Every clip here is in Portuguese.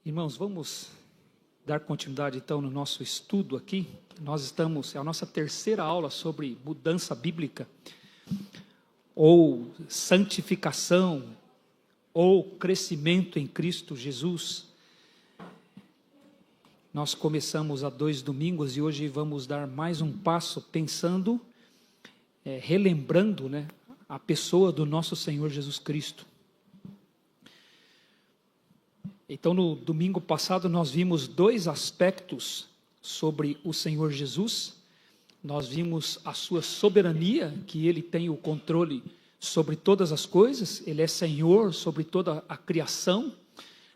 Irmãos, vamos dar continuidade então no nosso estudo aqui. É a nossa terceira aula sobre mudança bíblica, ou santificação, ou crescimento em Cristo Jesus. Nós começamos há 2 domingos e hoje vamos dar mais um passo pensando, relembrando, a pessoa do nosso Senhor Jesus Cristo. Então, no domingo passado, nós vimos 2 aspectos sobre o Senhor Jesus. Nós vimos a sua soberania, que Ele tem o controle sobre todas as coisas, Ele é Senhor sobre toda a criação.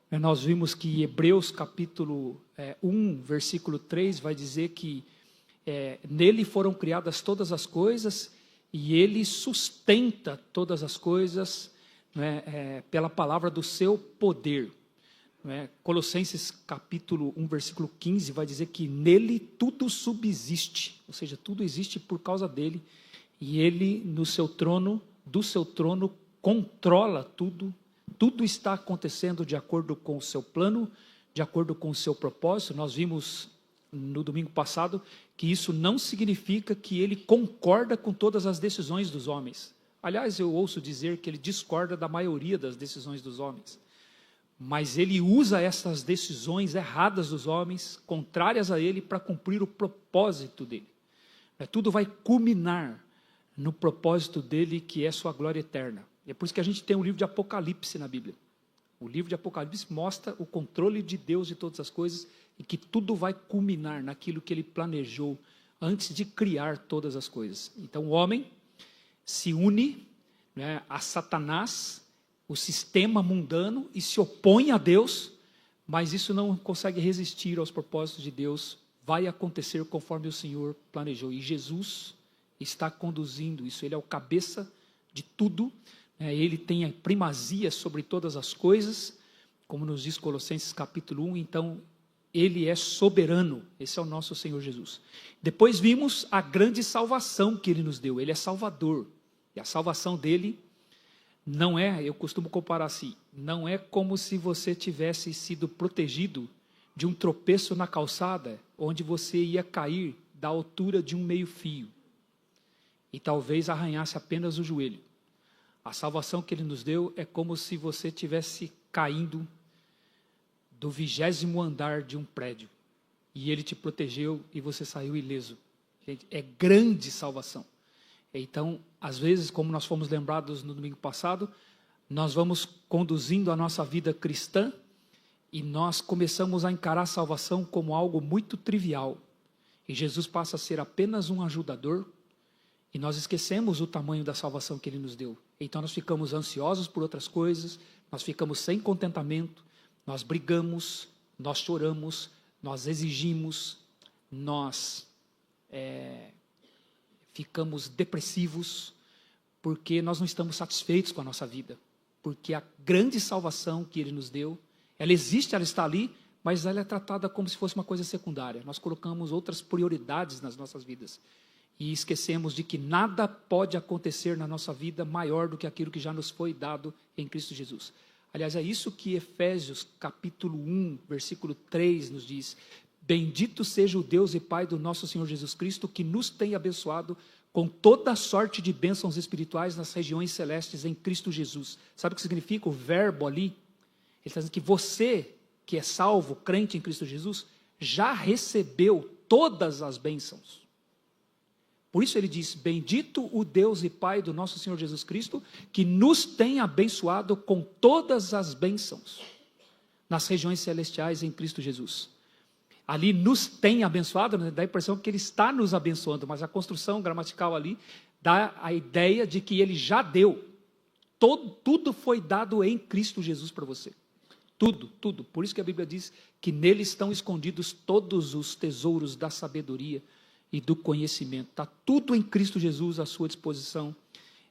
Nós vimos que Hebreus capítulo 1, versículo 3, vai dizer que nele foram criadas todas as coisas e Ele sustenta todas as coisas pela palavra do seu poder. Colossenses capítulo 1, versículo 15, vai dizer que nele tudo subsiste, ou seja, tudo existe por causa dele, e ele do seu trono controla tudo, tudo está acontecendo de acordo com o seu plano, de acordo com o seu propósito. Nós vimos no domingo passado que isso não significa que ele concorda com todas as decisões dos homens. Aliás, eu ouço dizer que ele discorda da maioria das decisões dos homens. Mas ele usa essas decisões erradas dos homens, contrárias a ele, para cumprir o propósito dele. Tudo vai culminar no propósito dele, que é sua glória eterna. É por isso que a gente tem o livro de Apocalipse na Bíblia. O livro de Apocalipse mostra o controle de Deus de todas as coisas e que tudo vai culminar naquilo que ele planejou antes de criar todas as coisas. Então o homem se une a Satanás, o sistema mundano, e se opõe a Deus, mas isso não consegue resistir aos propósitos de Deus. Vai acontecer conforme o Senhor planejou, e Jesus está conduzindo isso. Ele é o cabeça de tudo, ele tem a primazia sobre todas as coisas, como nos diz Colossenses capítulo 1, então ele é soberano. Esse é o nosso Senhor Jesus. Depois vimos a grande salvação que ele nos deu. Ele é Salvador, e a salvação dele não é, eu costumo comparar assim, não é como se você tivesse sido protegido de um tropeço na calçada, onde você ia cair da altura de um meio-fio e talvez arranhasse apenas o joelho. A salvação que ele nos deu é como se você tivesse caindo do 20º andar de um prédio e ele te protegeu e você saiu ileso. Gente, é grande salvação. Então, às vezes, como nós fomos lembrados no domingo passado, nós vamos conduzindo a nossa vida cristã e nós começamos a encarar a salvação como algo muito trivial. E Jesus passa a ser apenas um ajudador e nós esquecemos o tamanho da salvação que Ele nos deu. Então nós ficamos ansiosos por outras coisas, nós ficamos sem contentamento, nós brigamos, nós choramos, nós exigimos, nós ficamos depressivos, porque nós não estamos satisfeitos com a nossa vida, porque a grande salvação que Ele nos deu, ela existe, ela está ali, mas ela é tratada como se fosse uma coisa secundária. Nós colocamos outras prioridades nas nossas vidas, e esquecemos de que nada pode acontecer na nossa vida maior do que aquilo que já nos foi dado em Cristo Jesus. Aliás, é isso que Efésios capítulo 1, versículo 3 nos diz: bendito seja o Deus e Pai do nosso Senhor Jesus Cristo, que nos tem abençoado com toda sorte de bênçãos espirituais nas regiões celestes em Cristo Jesus. Sabe o que significa o verbo ali? Ele está dizendo que você, que é salvo, crente em Cristo Jesus, já recebeu todas as bênçãos. Por isso ele diz: bendito o Deus e Pai do nosso Senhor Jesus Cristo, que nos tem abençoado com todas as bênçãos nas regiões celestiais em Cristo Jesus. Ali nos tem abençoado, dá a impressão que Ele está nos abençoando, mas a construção gramatical ali dá a ideia de que Ele já deu. Tudo foi dado em Cristo Jesus para você. Tudo. Por isso que a Bíblia diz que nele estão escondidos todos os tesouros da sabedoria e do conhecimento. Está tudo em Cristo Jesus à sua disposição.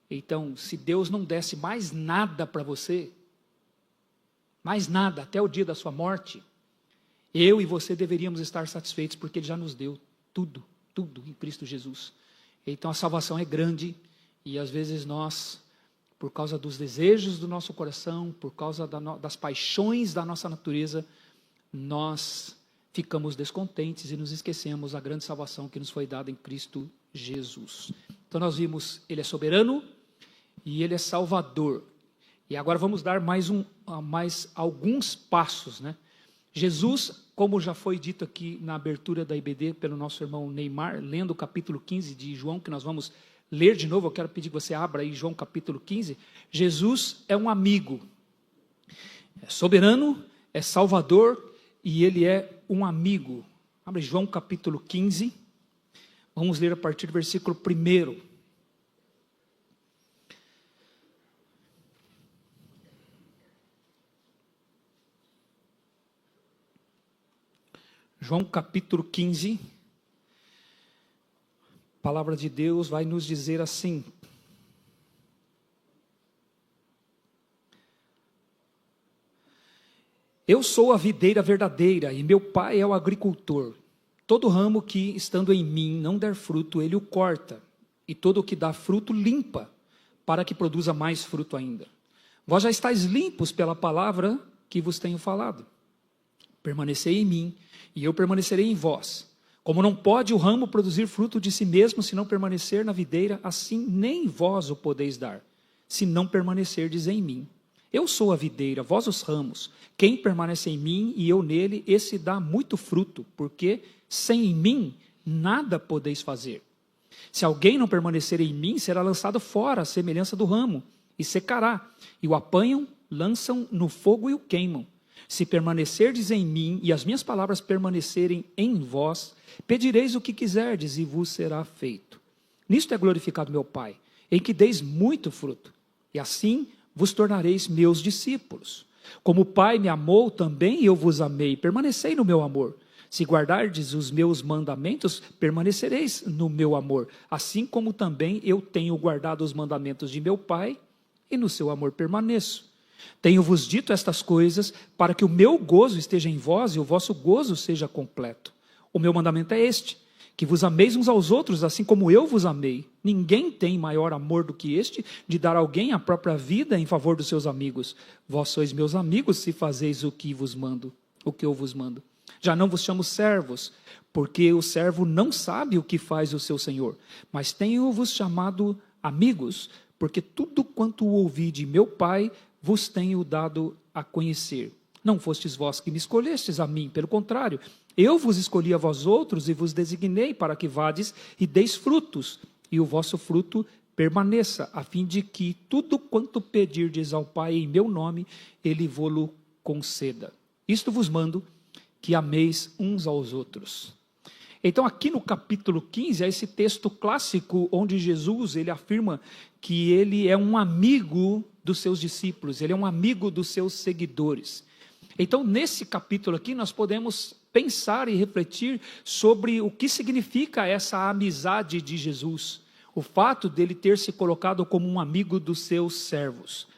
Então, se Deus não desse mais nada para você, mais nada, até o dia da sua morte, eu e você deveríamos estar satisfeitos, porque Ele já nos deu tudo em Cristo Jesus. Então a salvação é grande, e às vezes nós, por causa dos desejos do nosso coração, por causa das paixões da nossa natureza, nós ficamos descontentes e nos esquecemos da grande salvação que nos foi dada em Cristo Jesus. Então nós vimos, ele é soberano e ele é salvador. E agora vamos dar mais alguns passos, né? Jesus, como já foi dito aqui na abertura da IBD pelo nosso irmão Neymar, lendo o capítulo 15 de João, que nós vamos ler de novo, eu quero pedir que você abra aí João capítulo 15. Jesus é um amigo, é soberano, é salvador e ele é um amigo. Abre João capítulo 15, vamos ler a partir do versículo 1. João capítulo 15, a palavra de Deus vai nos dizer assim: eu sou a videira verdadeira e meu pai é o agricultor. Todo ramo que, estando em mim, não der fruto, ele o corta, e todo o que dá fruto limpa, para que produza mais fruto ainda. Vós já estáis limpos pela palavra que vos tenho falado. Permanecei em mim, e eu permanecerei em vós. Como não pode o ramo produzir fruto de si mesmo, se não permanecer na videira, assim nem vós o podeis dar, se não permanecerdes em mim. Eu sou a videira, vós os ramos. Quem permanece em mim e eu nele, esse dá muito fruto, porque sem mim nada podeis fazer. Se alguém não permanecer em mim, será lançado fora, à semelhança do ramo, e secará. E o apanham, lançam no fogo e o queimam. Se permanecerdes em mim e as minhas palavras permanecerem em vós, pedireis o que quiserdes e vos será feito. Nisto é glorificado meu Pai, em que deis muito fruto, e assim vos tornareis meus discípulos. Como o Pai me amou, também eu vos amei, permanecei no meu amor. Se guardardes os meus mandamentos, permanecereis no meu amor, assim como também eu tenho guardado os mandamentos de meu Pai, e no seu amor permaneço. Tenho-vos dito estas coisas para que o meu gozo esteja em vós e o vosso gozo seja completo. O meu mandamento é este, que vos ameis uns aos outros, assim como eu vos amei. Ninguém tem maior amor do que este, de dar a alguém a própria vida em favor dos seus amigos. Vós sois meus amigos se fazeis o que eu vos mando. Já não vos chamo servos, porque o servo não sabe o que faz o seu senhor, mas tenho-vos chamado amigos, porque tudo quanto ouvi de meu Pai vos tenho dado a conhecer. Não fostes vós que me escolhestes a mim, pelo contrário, eu vos escolhi a vós outros e vos designei para que vades e deis frutos, e o vosso fruto permaneça, a fim de que tudo quanto pedirdes ao Pai em meu nome, ele vô-lo conceda. Isto vos mando, que ameis uns aos outros. Então aqui no capítulo 15, é esse texto clássico onde Jesus ele afirma que ele é um amigo dos seus discípulos, ele é um amigo dos seus seguidores. Então nesse capítulo aqui nós podemos pensar e refletir sobre o que significa essa amizade de Jesus, o fato dele ter se colocado como um amigo dos seus servos.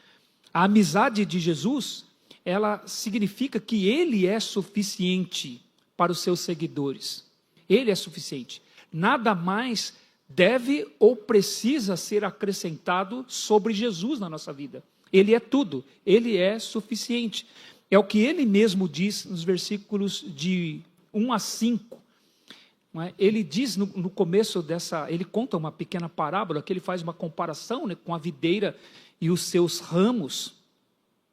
A amizade de Jesus, ela significa que ele é suficiente para os seus seguidores. Ele é suficiente. Nada mais deve ou precisa ser acrescentado sobre Jesus na nossa vida. Ele é tudo, ele é suficiente. É o que ele mesmo diz nos versículos de 1 a 5. Não é? Ele diz no começo ele conta uma pequena parábola, que ele faz uma comparação, né, com a videira e os seus ramos.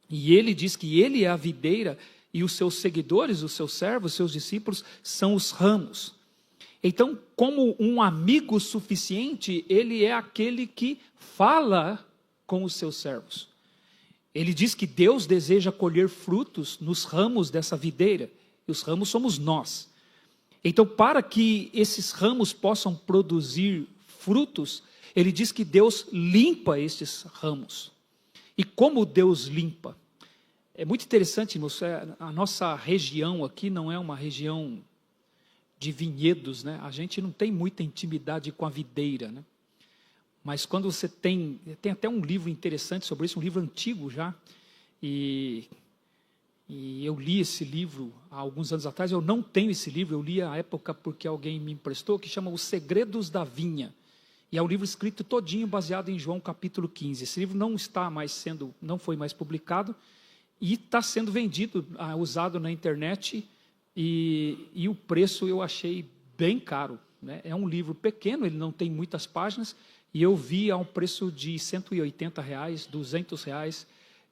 E ele diz que ele é a videira e os seus seguidores, os seus servos, os seus discípulos, são os ramos. Então, como um amigo suficiente, ele é aquele que fala com os seus servos. Ele diz que Deus deseja colher frutos nos ramos dessa videira, e os ramos somos nós. Então, para que esses ramos possam produzir frutos, ele diz que Deus limpa esses ramos. E como Deus limpa? É muito interessante, irmãos, a nossa região aqui não é uma região de vinhedos, né? A gente não tem muita intimidade com a videira, né? Mas quando você tem até um livro interessante sobre isso, um livro antigo já, e eu li esse livro há alguns anos atrás. Eu não tenho esse livro, eu li à época porque alguém me emprestou, que chama Os Segredos da Vinha, e é um livro escrito todinho baseado em João capítulo 15. Esse livro não foi mais publicado, e está sendo vendido, usado na internet, e o preço eu achei bem caro, né? É um livro pequeno, ele não tem muitas páginas, e eu vi a um preço de R$180, R$200,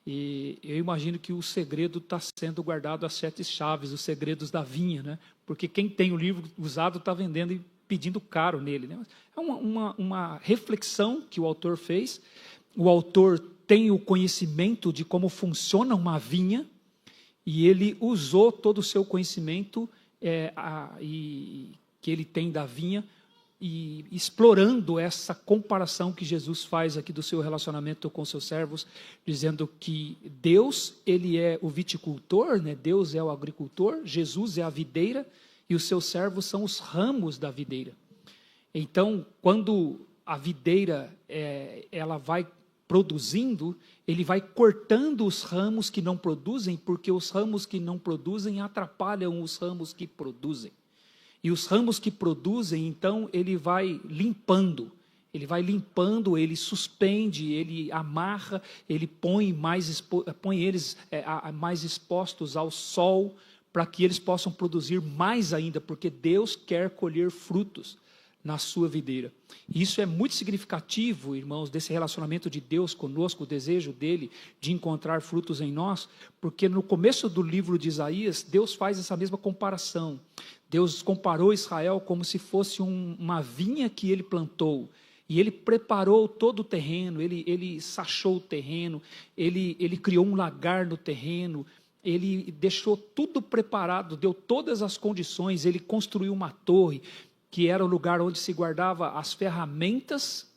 e eu imagino que o segredo está sendo guardado às 7 chaves, os segredos da vinha, né? Porque quem tem o livro usado está vendendo e pedindo caro nele, né? É uma reflexão que o autor fez. O autor tem o conhecimento de como funciona uma vinha, e ele usou todo o seu conhecimento que ele tem da vinha, e explorando essa comparação que Jesus faz aqui do seu relacionamento com seus servos, dizendo que Deus, ele é o viticultor, né? Deus é o agricultor, Jesus é a videira, e os seus servos são os ramos da videira. Então, quando a videira ela vai produzindo, ele vai cortando os ramos que não produzem, porque os ramos que não produzem atrapalham os ramos que produzem. E os ramos que produzem, então, ele vai limpando, ele suspende, ele amarra, ele põe eles mais expostos ao sol, para que eles possam produzir mais ainda, porque Deus quer colher frutos na sua videira. E isso é muito significativo, irmãos, desse relacionamento de Deus conosco, o desejo dele de encontrar frutos em nós, porque no começo do livro de Isaías, Deus faz essa mesma comparação. Deus comparou Israel como se fosse uma vinha que ele plantou, e ele preparou todo o terreno, ele sachou o terreno, ele criou um lagar no terreno, ele deixou tudo preparado, deu todas as condições, ele construiu uma torre, que era o lugar onde se guardava as ferramentas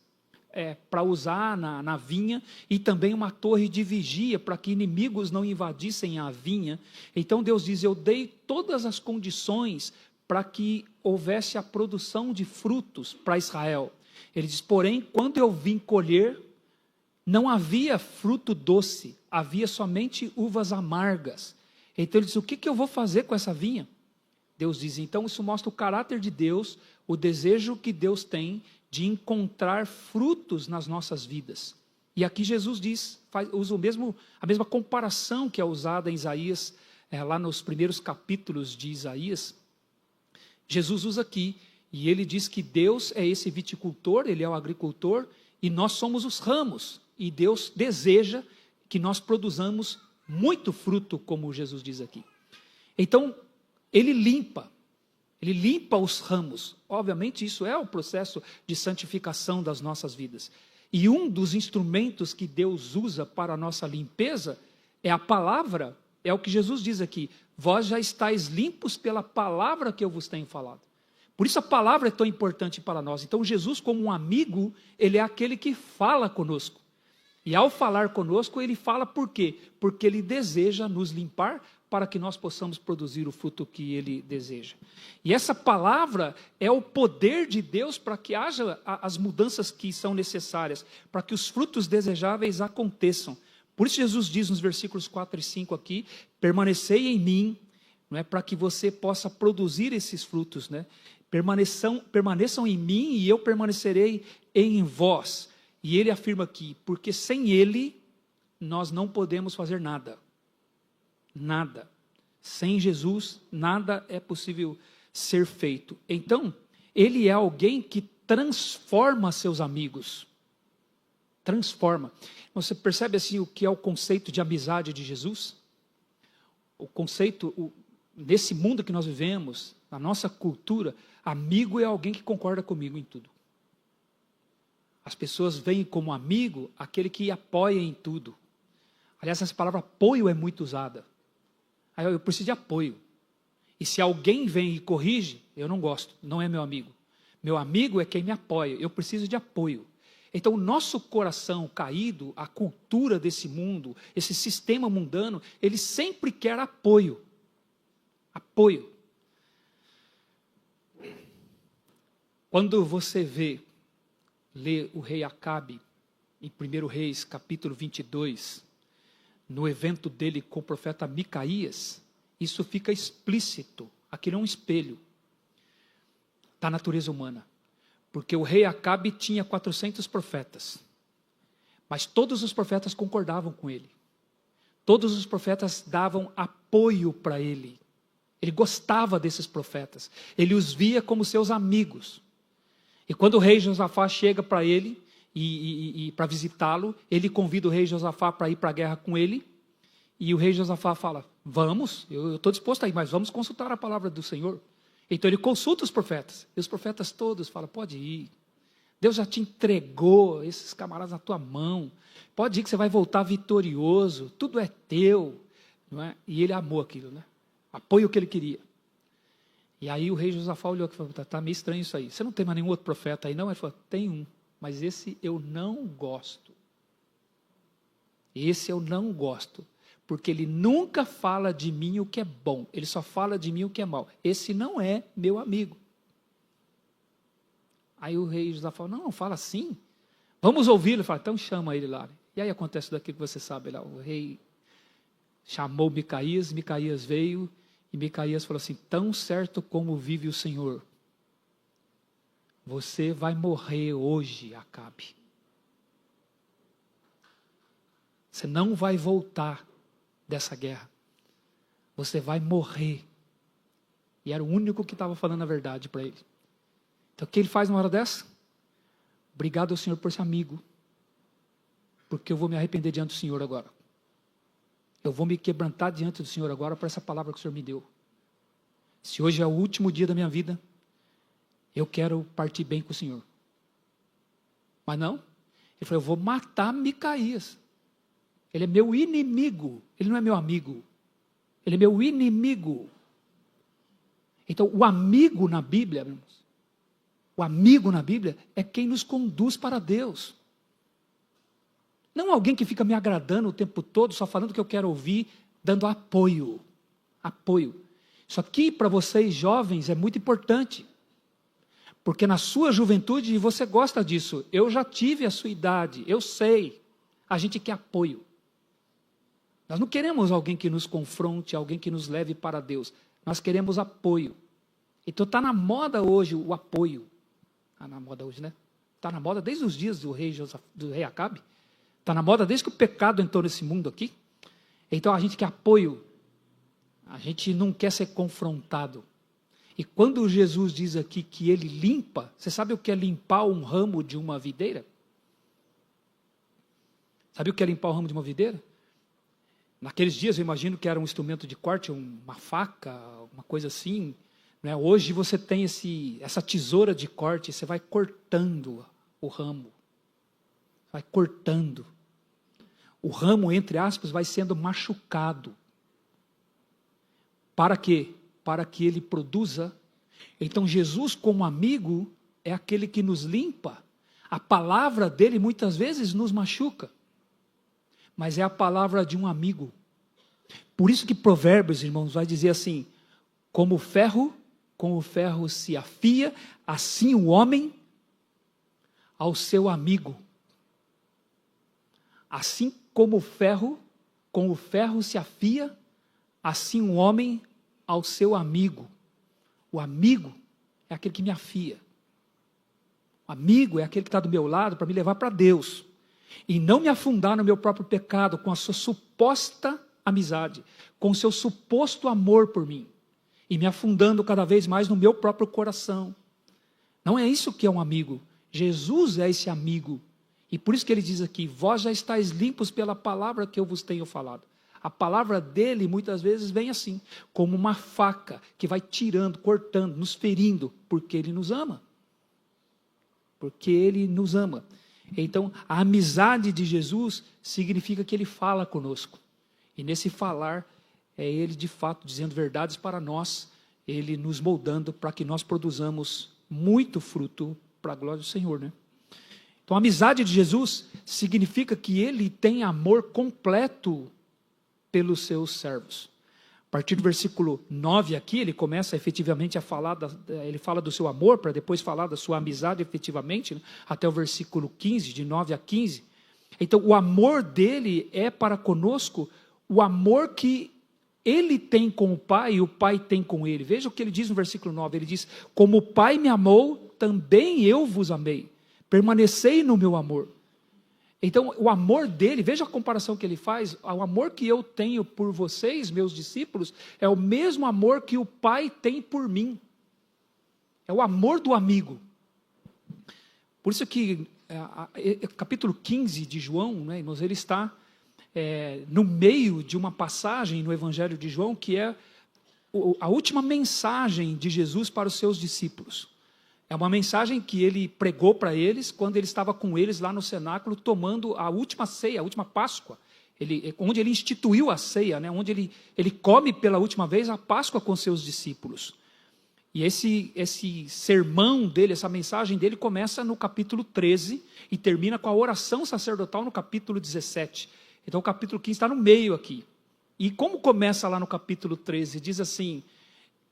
para usar na vinha, e também uma torre de vigia, para que inimigos não invadissem a vinha. Então Deus diz, eu dei todas as condições para que houvesse a produção de frutos para Israel. Ele diz, porém, quando eu vim colher, não havia fruto doce, havia somente uvas amargas. Então ele diz, o que eu vou fazer com essa vinha? Deus diz, então isso mostra o caráter de Deus, o desejo que Deus tem de encontrar frutos nas nossas vidas. E aqui Jesus diz, usa a mesma comparação que é usada em Isaías, lá nos primeiros capítulos de Isaías. Jesus usa aqui, e ele diz que Deus é esse viticultor, ele é o agricultor, e nós somos os ramos, e Deus deseja que nós produzamos muito fruto, como Jesus diz aqui. Então, ele limpa os ramos. Obviamente isso é o processo de santificação das nossas vidas. E um dos instrumentos que Deus usa para a nossa limpeza é a palavra, é o que Jesus diz aqui, vós já estáis limpos pela palavra que eu vos tenho falado. Por isso a palavra é tão importante para nós. Então Jesus, como um amigo, ele é aquele que fala conosco. E ao falar conosco, ele fala por quê? Porque ele deseja nos limpar para que nós possamos produzir o fruto que ele deseja. E essa palavra é o poder de Deus para que haja as mudanças que são necessárias, para que os frutos desejáveis aconteçam. Por isso Jesus diz nos versículos 4 e 5 aqui, permanecei em mim, não é, para que você possa produzir esses frutos, né? Permaneçam em mim e eu permanecerei em vós. E ele afirma aqui, porque sem ele nós não podemos fazer nada. Nada. Sem Jesus, nada é possível ser feito. Então, ele é alguém que transforma seus amigos. Transforma. Você percebe assim o que é o conceito de amizade de Jesus? O conceito, nesse mundo que nós vivemos, na nossa cultura, amigo é alguém que concorda comigo em tudo. As pessoas veem como amigo aquele que apoia em tudo. Aliás, essa palavra apoio é muito usada. Eu preciso de apoio. E se alguém vem e corrige, eu não gosto, não é meu amigo. Meu amigo é quem me apoia, eu preciso de apoio. Então, o nosso coração caído, a cultura desse mundo, esse sistema mundano, ele sempre quer apoio. Apoio. Quando você lê o rei Acabe, em 1 Reis, capítulo 22, no evento dele com o profeta Micaías, isso fica explícito. Aquilo é um espelho da natureza humana. Porque o rei Acabe tinha 400 profetas. Mas todos os profetas concordavam com ele. Todos os profetas davam apoio para ele. Ele gostava desses profetas. Ele os via como seus amigos. E quando o rei Josafá chega para ele, e para visitá-lo, ele convida o rei Josafá para ir para a guerra com ele. E o rei Josafá fala, vamos, eu estou disposto a ir, mas vamos consultar a palavra do Senhor. Então ele consulta os profetas. E os profetas todos falam, pode ir. Deus já te entregou esses camaradas na tua mão. Pode ir que você vai voltar vitorioso. Tudo é teu. Não é? E ele amou aquilo, né? Apoia o que ele queria. E aí o rei Josafá olhou e falou, está meio estranho isso aí. Você não tem mais nenhum outro profeta aí não? Ele falou, tem um, mas esse eu não gosto. Esse eu não gosto. Porque ele nunca fala de mim o que é bom. Ele só fala de mim o que é mal. Esse não é meu amigo. Aí o rei Josafá falou, não, fala assim. Vamos ouvi-lo. Ele falou, então chama ele lá. E aí acontece daquilo que você sabe lá. O rei chamou Micaías, Micaías veio. E Micaías falou assim, tão certo como vive o Senhor, você vai morrer hoje, Acabe. Você não vai voltar dessa guerra. Você vai morrer. E era o único que estava falando a verdade para ele. Então o que ele faz numa hora dessa? Obrigado ao Senhor por ser amigo. Porque eu vou me arrepender diante do Senhor agora. Eu vou me quebrantar diante do Senhor agora por essa palavra que o Senhor me deu. Se hoje é o último dia da minha vida, eu quero partir bem com o Senhor. Mas não. Ele falou, eu vou matar Micaías. Ele é meu inimigo. Ele não é meu amigo. Ele é meu inimigo. Então, o amigo na Bíblia, irmãos, o amigo na Bíblia é quem nos conduz para Deus. Não alguém que fica me agradando o tempo todo, só falando o que eu quero ouvir, dando apoio. Apoio. Isso aqui para vocês jovens é muito importante. Porque na sua juventude você gosta disso. Eu já tive a sua idade, eu sei. A gente quer apoio. Nós não queremos alguém que nos confronte, alguém que nos leve para Deus. Nós queremos apoio. Então está na moda hoje o apoio. Está na moda hoje, né? Está na moda desde os dias do rei Acabe. Está na moda desde que o pecado entrou nesse mundo aqui. Então a gente quer apoio. A gente não quer ser confrontado. E quando Jesus diz aqui que ele limpa, você sabe o que é limpar um ramo de uma videira? Sabe o que é limpar o ramo de uma videira? Naqueles dias eu imagino que era um instrumento de corte, uma faca, uma coisa assim. Né? Hoje você tem essa tesoura de corte, você vai cortando o ramo. Vai cortando. O ramo, entre aspas, vai sendo machucado. Para quê? Para que ele produza. Então Jesus, como amigo, é aquele que nos limpa. A palavra dele muitas vezes nos machuca. Mas é a palavra de um amigo. Por isso que Provérbios, irmãos, vai dizer assim, com o ferro se afia, assim o homem ao seu amigo. Assim como com o ferro se afia, assim o homem ao seu amigo. O amigo é aquele que me afia. O amigo é aquele que está do meu lado para me levar para Deus. E não me afundar no meu próprio pecado com a sua suposta amizade, com o seu suposto amor por mim. E me afundando cada vez mais no meu próprio coração. Não é isso que é um amigo. Jesus é esse amigo. E por isso que ele diz aqui, vós já estáis limpos pela palavra que eu vos tenho falado. A palavra dele muitas vezes vem assim, como uma faca que vai tirando, cortando, nos ferindo, porque ele nos ama. Porque ele nos ama. Então, a amizade de Jesus significa que ele fala conosco. E nesse falar, é ele de fato dizendo verdades para nós, ele nos moldando para que nós produzamos muito fruto para a glória do Senhor, né? Então, a amizade de Jesus significa que ele tem amor completo pelos seus servos. A partir do versículo 9 aqui, ele começa efetivamente a falar, ele fala do seu amor, para depois falar da sua amizade efetivamente, né? Até o versículo 15, de 9 a 15. Então, o amor dele é para conosco o amor que ele tem com o Pai e o Pai tem com ele. Veja o que ele diz no versículo 9, ele diz, como o Pai me amou, também eu vos amei. Permanecei no meu amor. Então, o amor dele, veja a comparação que ele faz, o amor que eu tenho por vocês, meus discípulos, é o mesmo amor que o Pai tem por mim. É o amor do amigo. Por isso que capítulo 15 de João, né, irmãos, ele está no meio de uma passagem no Evangelho de João, que é a última mensagem de Jesus para os seus discípulos. É uma mensagem que ele pregou para eles quando ele estava com eles lá no cenáculo, tomando a última ceia, a última Páscoa, onde ele instituiu a ceia, né, onde ele come pela última vez a Páscoa com seus discípulos. E esse sermão dele, essa mensagem dele começa no capítulo 13 e termina com a oração sacerdotal no capítulo 17. Então o capítulo 15 está no meio aqui. E como começa lá no capítulo 13? Diz assim: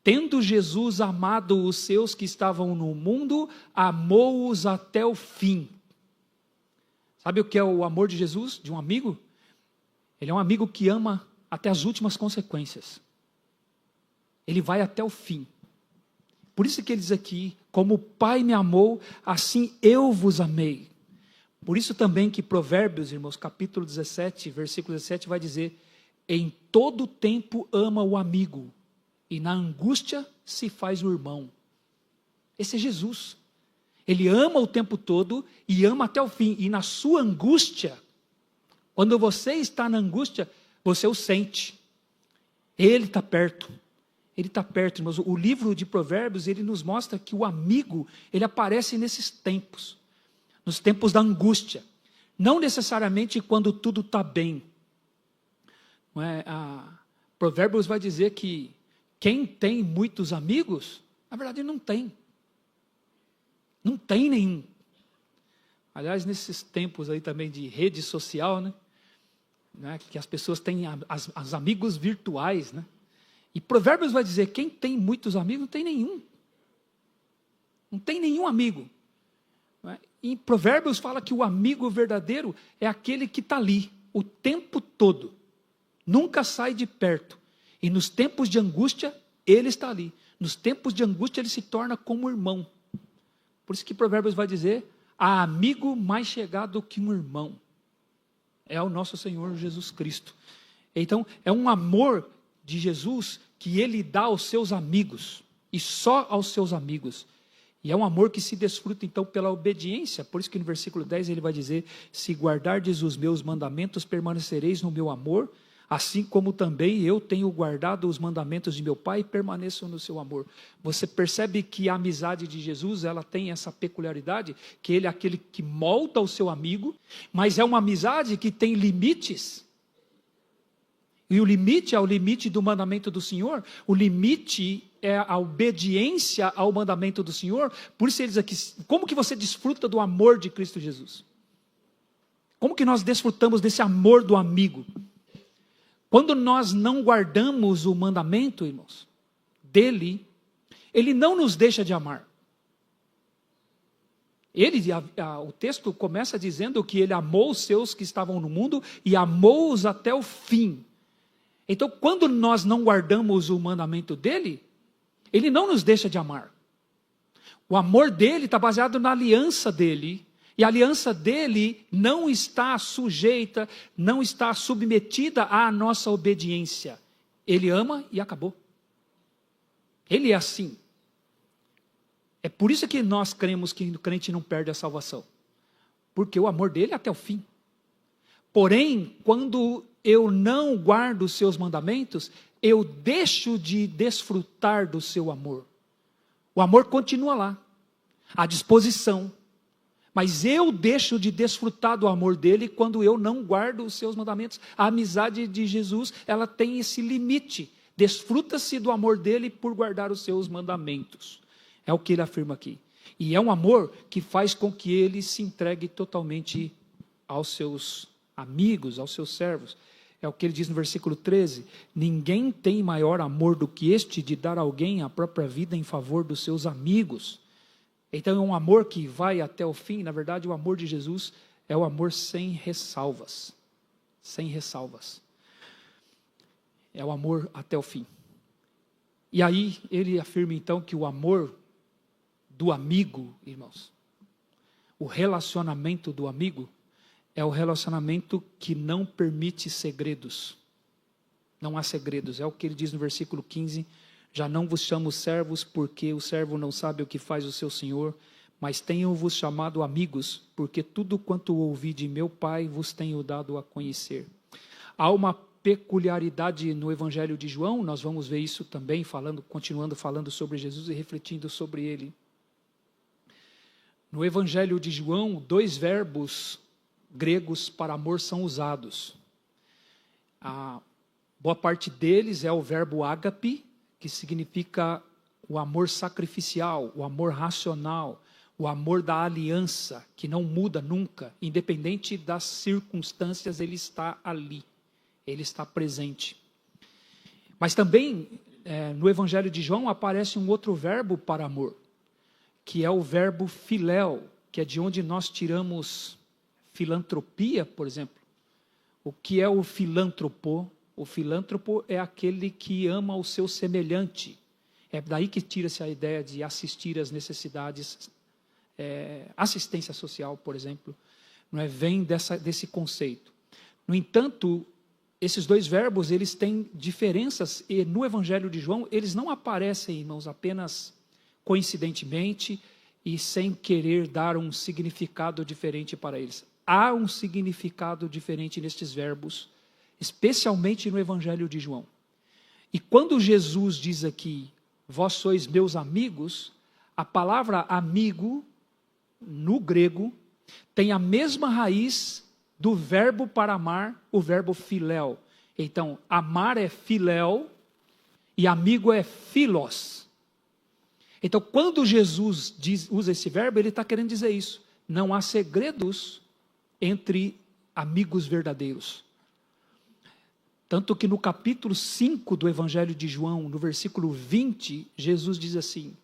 tendo Jesus amado os seus que estavam no mundo, amou-os até o fim. Sabe o que é o amor de Jesus, de um amigo? Ele é um amigo que ama até as últimas consequências. Ele vai até o fim. Por isso que ele diz aqui, como o Pai me amou, assim eu vos amei. Por isso também que Provérbios, irmãos, capítulo 17, versículo 17, vai dizer: em todo tempo ama o amigo, e na angústia se faz o irmão. Esse é Jesus. Ele ama o tempo todo e ama até o fim. E na sua angústia, quando você está na angústia, você o sente. Ele está perto. Ele está perto, irmãos. O livro de Provérbios, ele nos mostra que o amigo, ele aparece nesses tempos. Nos tempos da angústia. Não necessariamente quando tudo está bem. Não é? Provérbios vai dizer que quem tem muitos amigos, na verdade não tem. Não tem nenhum. Aliás, nesses tempos aí também de rede social, né, que as pessoas têm as amigos virtuais, né? E Provérbios vai dizer, quem tem muitos amigos não tem nenhum. Não tem nenhum amigo. Não é? E Provérbios fala que o amigo verdadeiro é aquele que está ali, o tempo todo. Nunca sai de perto. E nos tempos de angústia, ele está ali. Nos tempos de angústia, ele se torna como irmão. Por isso que Provérbios vai dizer, há amigo mais chegado que um irmão. É o nosso Senhor Jesus Cristo. Então, é um amor de Jesus que ele dá aos seus amigos. E só aos seus amigos. E é um amor que se desfruta, então, pela obediência. Por isso que no versículo 10 ele vai dizer, se guardardes os meus mandamentos, permanecereis no meu amor, assim como também eu tenho guardado os mandamentos de meu Pai e permaneço no seu amor. Você percebe que a amizade de Jesus, ela tem essa peculiaridade, que ele é aquele que molda o seu amigo, mas é uma amizade que tem limites. E o limite é o limite do mandamento do Senhor, o limite é a obediência ao mandamento do Senhor. Por isso ele diz aqui, como que você desfruta do amor de Cristo Jesus? Como que nós desfrutamos desse amor do amigo? Quando nós não guardamos o mandamento, irmãos, dele, ele não nos deixa de amar. O texto começa dizendo que ele amou os seus que estavam no mundo e amou-os até o fim. Então, quando nós não guardamos o mandamento dele, ele não nos deixa de amar. O amor dele está baseado na aliança dele. E a aliança dele não está sujeita, não está submetida à nossa obediência. Ele ama e acabou. Ele é assim. É por isso que nós cremos que o crente não perde a salvação. Porque o amor dele é até o fim. Porém, quando eu não guardo os seus mandamentos, eu deixo de desfrutar do seu amor. O amor continua lá, à disposição. Mas eu deixo de desfrutar do amor dele quando eu não guardo os seus mandamentos. A amizade de Jesus, ela tem esse limite. Desfruta-se do amor dele por guardar os seus mandamentos. É o que ele afirma aqui. E é um amor que faz com que ele se entregue totalmente aos seus amigos, aos seus servos. É o que ele diz no versículo 13. Ninguém tem maior amor do que este de dar a alguém a própria vida em favor dos seus amigos. Então é um amor que vai até o fim. Na verdade, o amor de Jesus é o amor sem ressalvas. Sem ressalvas. É o amor até o fim. E aí ele afirma então que o amor do amigo, irmãos, o relacionamento do amigo é o relacionamento que não permite segredos. Não há segredos, é o que ele diz no versículo 15, já não vos chamo servos, porque o servo não sabe o que faz o seu senhor, mas tenho-vos chamado amigos, porque tudo quanto ouvi de meu Pai vos tenho dado a conhecer. Há uma peculiaridade no Evangelho de João, nós vamos ver isso também, continuando falando sobre Jesus e refletindo sobre ele. No Evangelho de João, 2 verbos gregos para amor são usados. A boa parte deles é o verbo ágape, que significa o amor sacrificial, o amor racional, o amor da aliança, que não muda nunca, independente das circunstâncias, ele está ali, ele está presente. Mas também, no Evangelho de João, aparece um outro verbo para amor, que é o verbo filéu, que é de onde nós tiramos filantropia, por exemplo. O que é o filântropo? O filântropo é aquele que ama o seu semelhante. É daí que tira-se a ideia de assistir às necessidades, assistência social, por exemplo, não é? Vem desse conceito. No entanto, esses 2 verbos, eles têm diferenças, e no Evangelho de João, eles não aparecem, irmãos, apenas coincidentemente e sem querer dar um significado diferente para eles. Há um significado diferente nestes verbos, especialmente no Evangelho de João. E quando Jesus diz aqui, vós sois meus amigos, a palavra amigo, no grego, tem a mesma raiz do verbo para amar, o verbo filéu. Então, amar é filéu e amigo é philos. Então, quando Jesus usa esse verbo, ele está querendo dizer isso. Não há segredos entre amigos verdadeiros. Tanto que no capítulo 5 do Evangelho de João, no versículo 20, Jesus diz assim,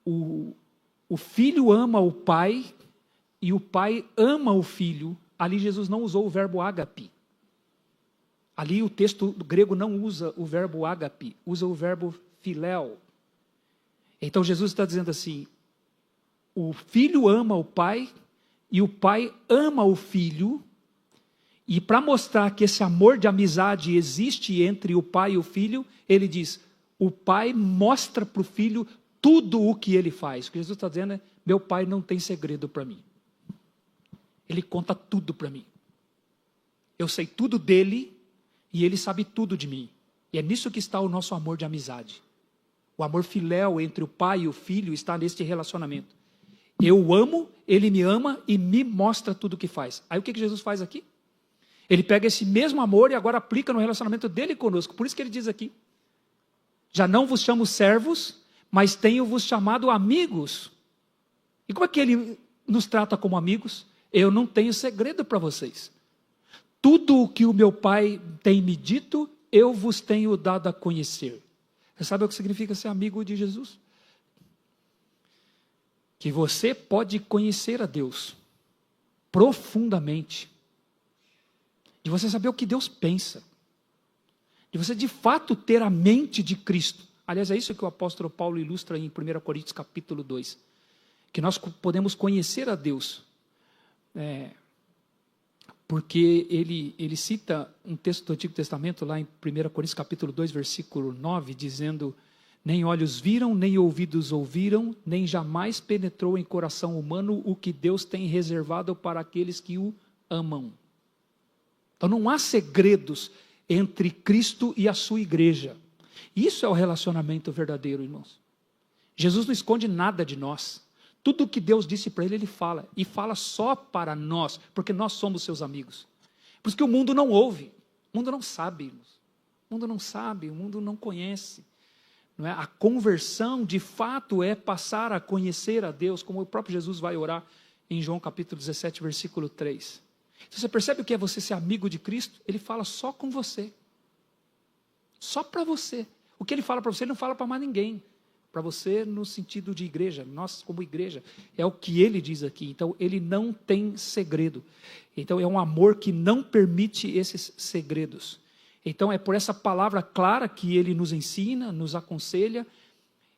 o filho ama o pai e o pai ama o filho. Ali Jesus não usou o verbo ágape. Ali o texto grego não usa o verbo ágape, usa o verbo filéu. Então Jesus está dizendo assim, o filho ama o pai e o pai ama o filho. E para mostrar que esse amor de amizade existe entre o pai e o filho, ele diz, o pai mostra para o filho tudo o que ele faz. O que Jesus está dizendo é, meu pai não tem segredo para mim. Ele conta tudo para mim. Eu sei tudo dele e ele sabe tudo de mim. E é nisso que está o nosso amor de amizade. O amor filéu entre o pai e o filho está neste relacionamento. Eu o amo, ele me ama e me mostra tudo o que faz. Aí o que Jesus faz aqui? Ele pega esse mesmo amor e agora aplica no relacionamento dele conosco. Por isso que ele diz aqui, já não vos chamo servos, mas tenho-vos chamado amigos. E como é que ele nos trata como amigos? Eu não tenho segredo para vocês. Tudo o que o meu pai tem me dito, eu vos tenho dado a conhecer. Você sabe o que significa ser amigo de Jesus? Que você pode conhecer a Deus profundamente. De você saber o que Deus pensa. De você de fato ter a mente de Cristo. Aliás, é isso que o apóstolo Paulo ilustra em 1 Coríntios capítulo 2. Que nós podemos conhecer a Deus. Porque ele cita um texto do Antigo Testamento, lá em 1 Coríntios capítulo 2, versículo 9, dizendo, nem olhos viram, nem ouvidos ouviram, nem jamais penetrou em coração humano o que Deus tem reservado para aqueles que o amam. Então não há segredos entre Cristo e a sua igreja. Isso é o relacionamento verdadeiro, irmãos. Jesus não esconde nada de nós. Tudo o que Deus disse para ele, ele fala. E fala só para nós, porque nós somos seus amigos. Por isso que o mundo não ouve. O mundo não sabe, irmãos. O mundo não sabe, o mundo não conhece. Não é? A conversão, de fato, é passar a conhecer a Deus, como o próprio Jesus vai orar em João capítulo 17, versículo 3. Se você percebe o que é você ser amigo de Cristo, ele fala só com você. Só para você. O que ele fala para você, ele não fala para mais ninguém. Para você no sentido de igreja, nós como igreja, é o que ele diz aqui. Então ele não tem segredo. Então é um amor que não permite esses segredos. Então é por essa palavra clara que ele nos ensina, nos aconselha,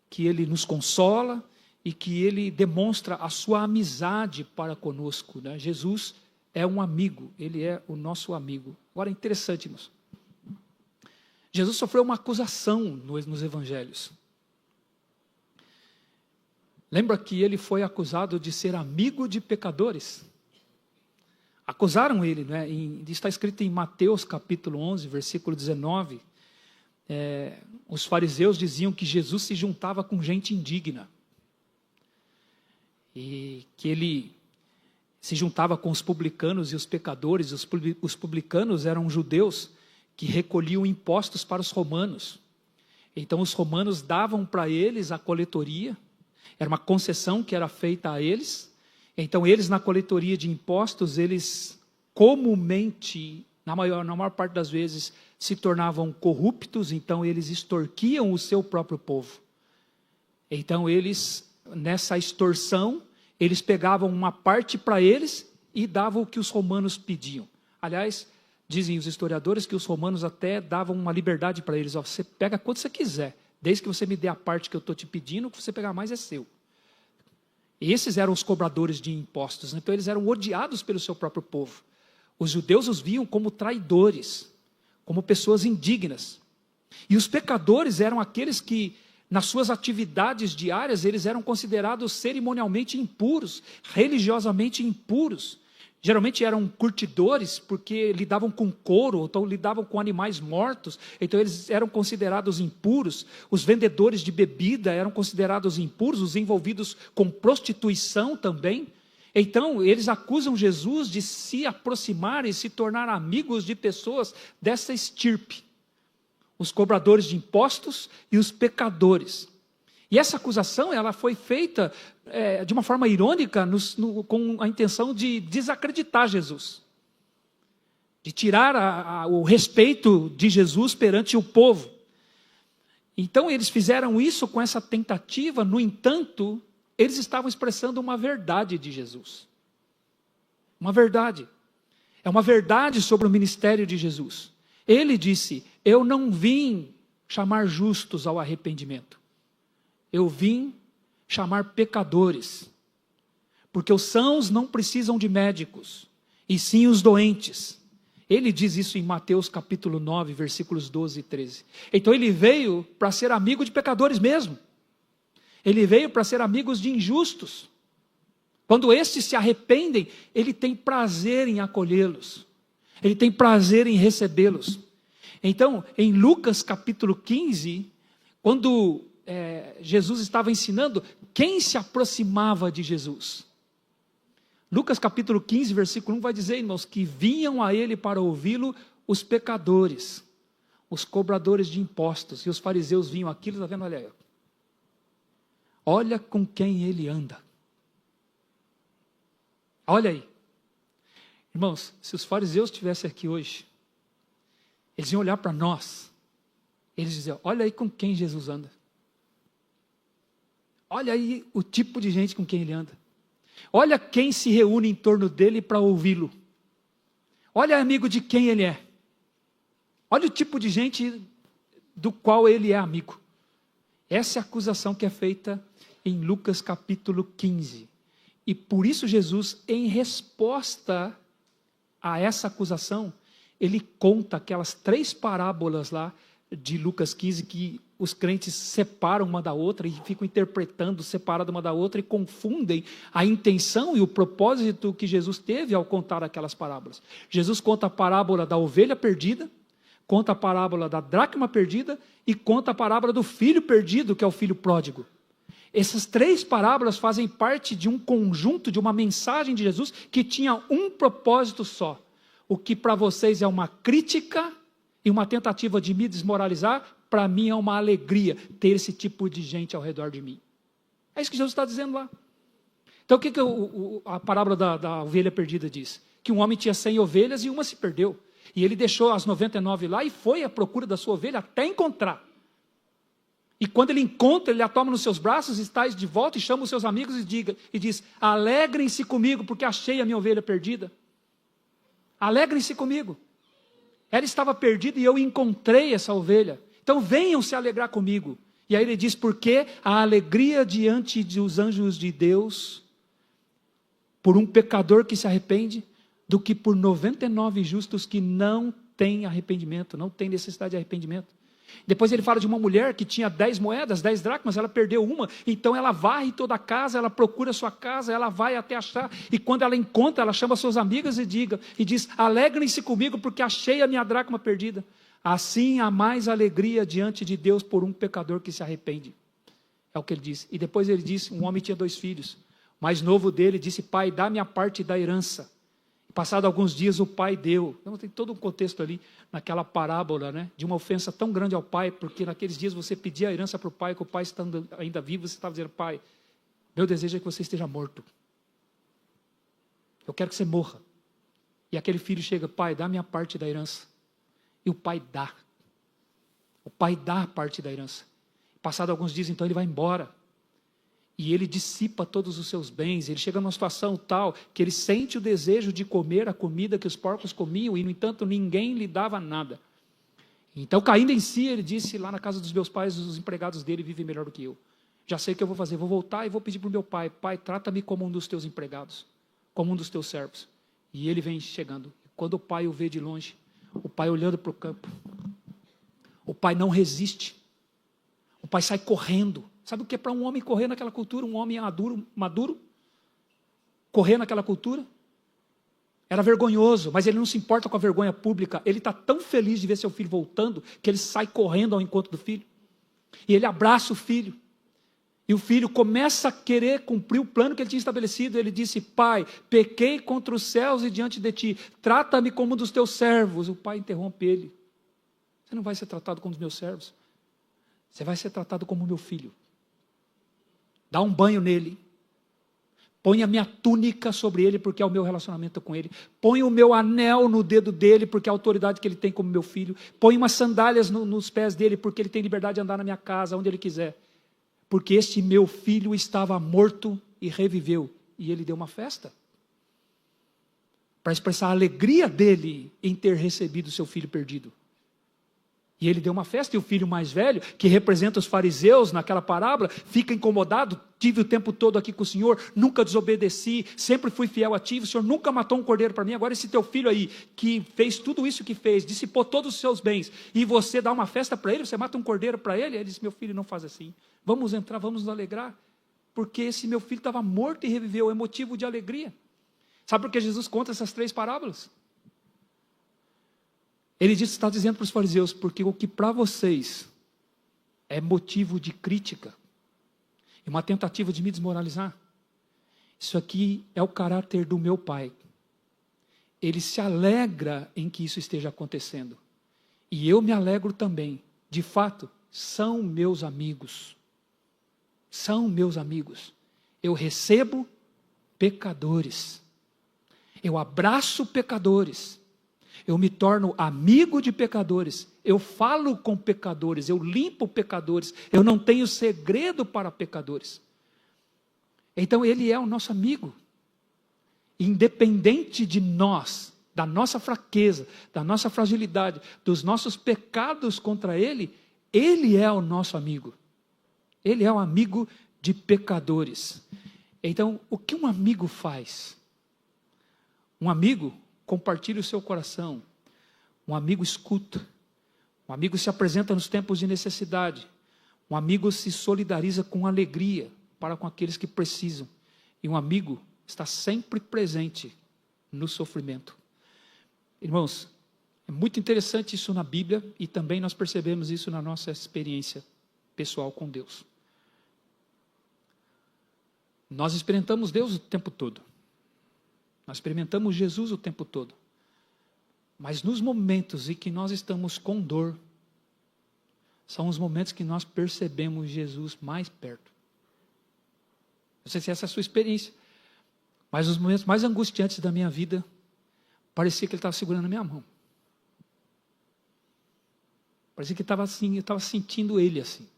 que ele nos consola e que ele demonstra a sua amizade para conosco, né? Jesus é um amigo, ele é o nosso amigo. Agora, interessante, irmãos. Jesus sofreu uma acusação nos evangelhos. Lembra que ele foi acusado de ser amigo de pecadores? Acusaram ele, né? Está escrito em Mateus capítulo 11, versículo 19. Os fariseus diziam que Jesus se juntava com gente indigna. E que ele se juntava com os publicanos e os pecadores. Os publicanos eram judeus que recolhiam impostos para os romanos. Então os romanos davam para eles a coletoria, era uma concessão que era feita a eles. Então eles, na coletoria de impostos, eles comumente, na maior parte das vezes, se tornavam corruptos, então eles extorquiam o seu próprio povo. Então eles, nessa extorsão, eles pegavam uma parte para eles e davam o que os romanos pediam. Aliás, dizem os historiadores que os romanos até davam uma liberdade para eles. Você pega quanto você quiser, desde que você me dê a parte que eu estou te pedindo, o que você pegar mais é seu. E esses eram os cobradores de impostos, então eles eram odiados pelo seu próprio povo. Os judeus os viam como traidores, como pessoas indignas. E os pecadores eram aqueles que, nas suas atividades diárias, eles eram considerados cerimonialmente impuros, religiosamente impuros. Geralmente eram curtidores, porque lidavam com couro, ou então lidavam com animais mortos, então eles eram considerados impuros. Os vendedores de bebida eram considerados impuros, os envolvidos com prostituição também. Então eles acusam Jesus de se aproximar e se tornar amigos de pessoas dessa estirpe. Os cobradores de impostos e os pecadores. E essa acusação ela foi feita de uma forma irônica, com a intenção de desacreditar Jesus. De tirar o respeito de Jesus perante o povo. Então eles fizeram isso com essa tentativa, no entanto, eles estavam expressando uma verdade de Jesus. Uma verdade. É uma verdade sobre o ministério de Jesus. Ele disse: eu não vim chamar justos ao arrependimento. Eu vim chamar pecadores, porque os sãos não precisam de médicos, e sim os doentes. Ele diz isso em Mateus capítulo 9, versículos 12 e 13. Então ele veio para ser amigo de pecadores mesmo. Ele veio para ser amigos de injustos. Quando estes se arrependem, ele tem prazer em acolhê-los. Ele tem prazer em recebê-los. Então, em Lucas capítulo 15, quando Jesus estava ensinando, quem se aproximava de Jesus? Lucas capítulo 15, versículo 1 vai dizer, irmãos, que vinham a ele para ouvi-lo os pecadores, os cobradores de impostos, e os fariseus vinham aquilo, está vendo? Olha aí, olha com quem ele anda. Olha aí. Irmãos, se os fariseus estivessem aqui hoje, eles iam olhar para nós, eles diziam, olha aí com quem Jesus anda. Olha aí o tipo de gente com quem ele anda. Olha quem se reúne em torno dele para ouvi-lo. Olha amigo de quem ele é. Olha o tipo de gente do qual ele é amigo. Essa é a acusação que é feita em Lucas capítulo 15. E por isso Jesus, em resposta a essa acusação, ele conta aquelas 3 parábolas lá de Lucas 15, que os crentes separam uma da outra e ficam interpretando separado uma da outra e confundem a intenção e o propósito que Jesus teve ao contar aquelas parábolas. Jesus conta a parábola da ovelha perdida, conta a parábola da dracma perdida e conta a parábola do filho perdido, que é o filho pródigo. Essas 3 parábolas fazem parte de um conjunto, de uma mensagem de Jesus que tinha um propósito só. O que para vocês é uma crítica e uma tentativa de me desmoralizar, para mim é uma alegria ter esse tipo de gente ao redor de mim. É isso que Jesus está dizendo lá. Então o que a parábola da ovelha perdida diz? Que um homem tinha 100 ovelhas e uma se perdeu. E ele deixou as 99 lá e foi à procura da sua ovelha até encontrar. E quando ele encontra, ele a toma nos seus braços, está de volta e chama os seus amigos e diz, alegrem-se comigo porque achei a minha ovelha perdida. Alegrem-se comigo. Ela estava perdida e eu encontrei essa ovelha. Então venham se alegrar comigo. E aí ele diz, porque a alegria diante dos anjos de Deus, por um pecador que se arrepende, do que por 99 justos que não têm arrependimento, não têm necessidade de arrependimento. Depois ele fala de uma mulher que tinha 10 moedas, 10 dracmas, ela perdeu uma, então ela varre toda a casa, ela procura a sua casa, ela vai até achar, e quando ela encontra, ela chama suas amigas e diz, alegrem-se comigo porque achei a minha dracma perdida. Assim há mais alegria diante de Deus por um pecador que se arrepende. É o que ele diz. E depois ele diz, um homem tinha 2 filhos, o mais novo dele disse, pai, dá-me a parte da herança. Passado alguns dias o pai deu. Então tem todo um contexto ali, naquela parábola, né, de uma ofensa tão grande ao pai, porque naqueles dias você pedia a herança para o pai, que o pai estando ainda vivo, você estava dizendo, pai, meu desejo é que você esteja morto. Eu quero que você morra. E aquele filho chega, pai, dá a minha parte da herança. E o pai dá. O pai dá a parte da herança. Passado alguns dias, então, ele vai embora. E ele dissipa todos os seus bens, ele chega numa situação tal, que ele sente o desejo de comer a comida que os porcos comiam, e no entanto ninguém lhe dava nada. Então, caindo em si, ele disse, lá na casa dos meus pais, os empregados dele vivem melhor do que eu. Já sei o que eu vou fazer, vou voltar e vou pedir para o meu pai, pai, trata-me como um dos teus empregados, como um dos teus servos. E ele vem chegando. Quando o pai o vê de longe, o pai olhando para o campo, o pai não resiste, o pai sai correndo. Sabe o que é para um homem correr naquela cultura? Um homem maduro, correr naquela cultura? Era vergonhoso, mas ele não se importa com a vergonha pública. Ele está tão feliz de ver seu filho voltando, que ele sai correndo ao encontro do filho. E ele abraça o filho. E o filho começa a querer cumprir o plano que ele tinha estabelecido. Ele disse, pai, pequei contra os céus e diante de ti. Trata-me como um dos teus servos. O pai interrompe ele. Você não vai ser tratado como um dos meus servos. Você vai ser tratado como meu filho. Dá um banho nele, põe a minha túnica sobre ele, porque é o meu relacionamento com ele, põe o meu anel no dedo dele, porque é a autoridade que ele tem como meu filho, põe umas sandálias nos pés dele, porque ele tem liberdade de andar na minha casa, onde ele quiser, porque este meu filho estava morto e reviveu, e ele deu uma festa, para expressar a alegria dele em ter recebido seu filho perdido. E ele deu uma festa, e o filho mais velho, que representa os fariseus naquela parábola, fica incomodado, tive o tempo todo aqui com o Senhor, nunca desobedeci, sempre fui fiel a ti, o Senhor nunca matou um cordeiro para mim, agora esse teu filho aí, que fez tudo isso que fez, dissipou todos os seus bens, e você dá uma festa para ele, você mata um cordeiro para ele? Ele disse, meu filho, não faz assim, vamos entrar, vamos nos alegrar, porque esse meu filho estava morto e reviveu, é motivo de alegria. Sabe por que Jesus conta essas 3 parábolas? Ele está dizendo para os fariseus, porque o que para vocês é motivo de crítica, e uma tentativa de me desmoralizar, isso aqui é o caráter do meu pai. Ele se alegra em que isso esteja acontecendo, e eu me alegro também. De fato, são meus amigos, eu recebo pecadores, eu abraço pecadores, eu me torno amigo de pecadores, eu falo com pecadores, eu limpo pecadores, eu não tenho segredo para pecadores. Então ele é o nosso amigo, independente de nós, da nossa fraqueza, da nossa fragilidade, dos nossos pecados contra ele, ele é o nosso amigo, ele é o amigo de pecadores. Então, o que um amigo faz? Um amigo compartilha o seu coração, um amigo escuta, um amigo se apresenta nos tempos de necessidade, um amigo se solidariza com alegria para com aqueles que precisam, e um amigo está sempre presente no sofrimento. Irmãos, é muito interessante isso na Bíblia, e também nós percebemos isso na nossa experiência pessoal com Deus. Nós experimentamos Deus o tempo todo. Nós experimentamos Jesus o tempo todo. Mas nos momentos em que nós estamos com dor, são os momentos que nós percebemos Jesus mais perto. Não sei se essa é a sua experiência, mas os momentos mais angustiantes da minha vida, parecia que ele estava segurando a minha mão. Parecia que estava assim, eu estava sentindo ele assim.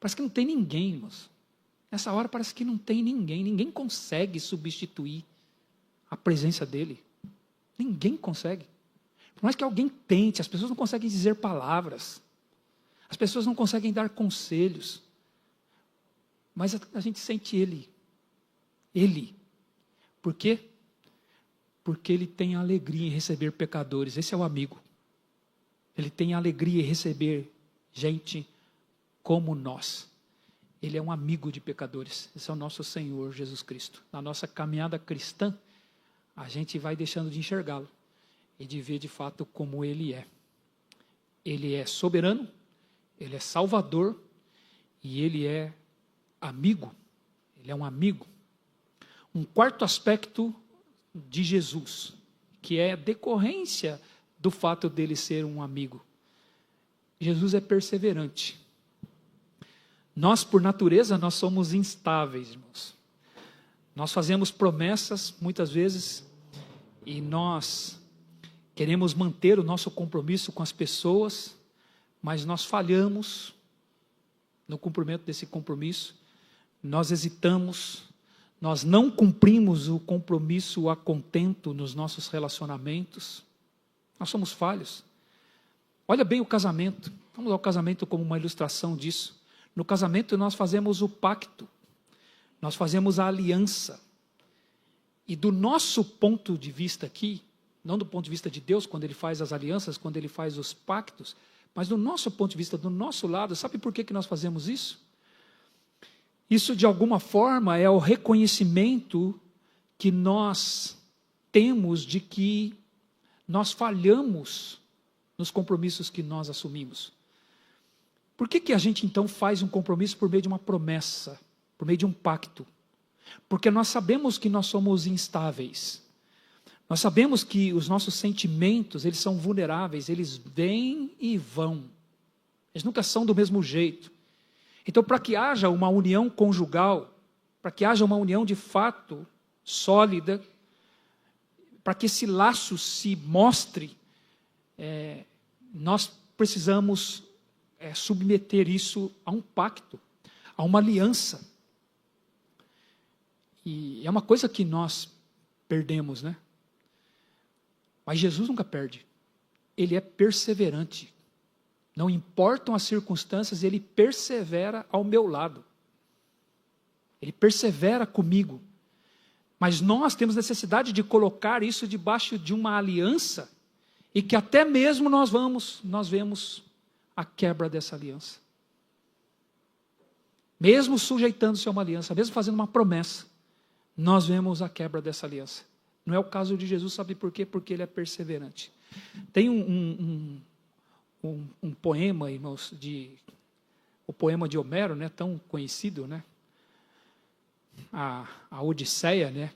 Parece que não tem ninguém, irmãos. Nessa hora parece que não tem ninguém. Ninguém consegue substituir a presença dele. Ninguém consegue. Por mais que alguém tente, as pessoas não conseguem dizer palavras. As pessoas não conseguem dar conselhos. Mas a gente sente ele. Ele. Por quê? Porque ele tem alegria em receber pecadores. Esse é o amigo. Ele tem alegria em receber gente como nós. Ele é um amigo de pecadores. Esse é o nosso Senhor Jesus Cristo. Na nossa caminhada cristã, a gente vai deixando de enxergá-lo e de ver de fato como ele é. Ele é soberano, ele é salvador e ele é amigo. Ele é um amigo. Um quarto aspecto de Jesus, que é decorrência do fato dele ser um amigo. Jesus é perseverante. Nós, por natureza, nós somos instáveis, irmãos. Nós fazemos promessas, muitas vezes, e nós queremos manter o nosso compromisso com as pessoas, mas nós falhamos no cumprimento desse compromisso, nós hesitamos, nós não cumprimos o compromisso a contento nos nossos relacionamentos, nós somos falhos. Olha bem o casamento, vamos ao casamento como uma ilustração disso. No casamento nós fazemos o pacto, nós fazemos a aliança. E do nosso ponto de vista aqui, não do ponto de vista de Deus, quando Ele faz as alianças, quando Ele faz os pactos, mas do nosso ponto de vista, do nosso lado, sabe por que nós fazemos isso? Isso de alguma forma é o reconhecimento que nós temos de que nós falhamos nos compromissos que nós assumimos. Por que a gente então faz um compromisso por meio de uma promessa, por meio de um pacto? Porque nós sabemos que nós somos instáveis. Nós sabemos que os nossos sentimentos, eles são vulneráveis, eles vêm e vão. Eles nunca são do mesmo jeito. Então, para que haja uma união conjugal, para que haja uma união de fato sólida, para que esse laço se mostre, nós precisamos submeter isso a um pacto, a uma aliança. E é uma coisa que nós perdemos, né? Mas Jesus nunca perde. Ele é perseverante. Não importam as circunstâncias, ele persevera ao meu lado. Ele persevera comigo. Mas nós temos necessidade de colocar isso debaixo de uma aliança e que até mesmo nós vemos a quebra dessa aliança. Mesmo sujeitando-se a uma aliança, mesmo fazendo uma promessa, nós vemos a quebra dessa aliança. Não é o caso de Jesus, sabe por quê? Porque ele é perseverante. Tem um poema, irmãos, o poema de Homero, né, tão conhecido, né? A Odisseia, né,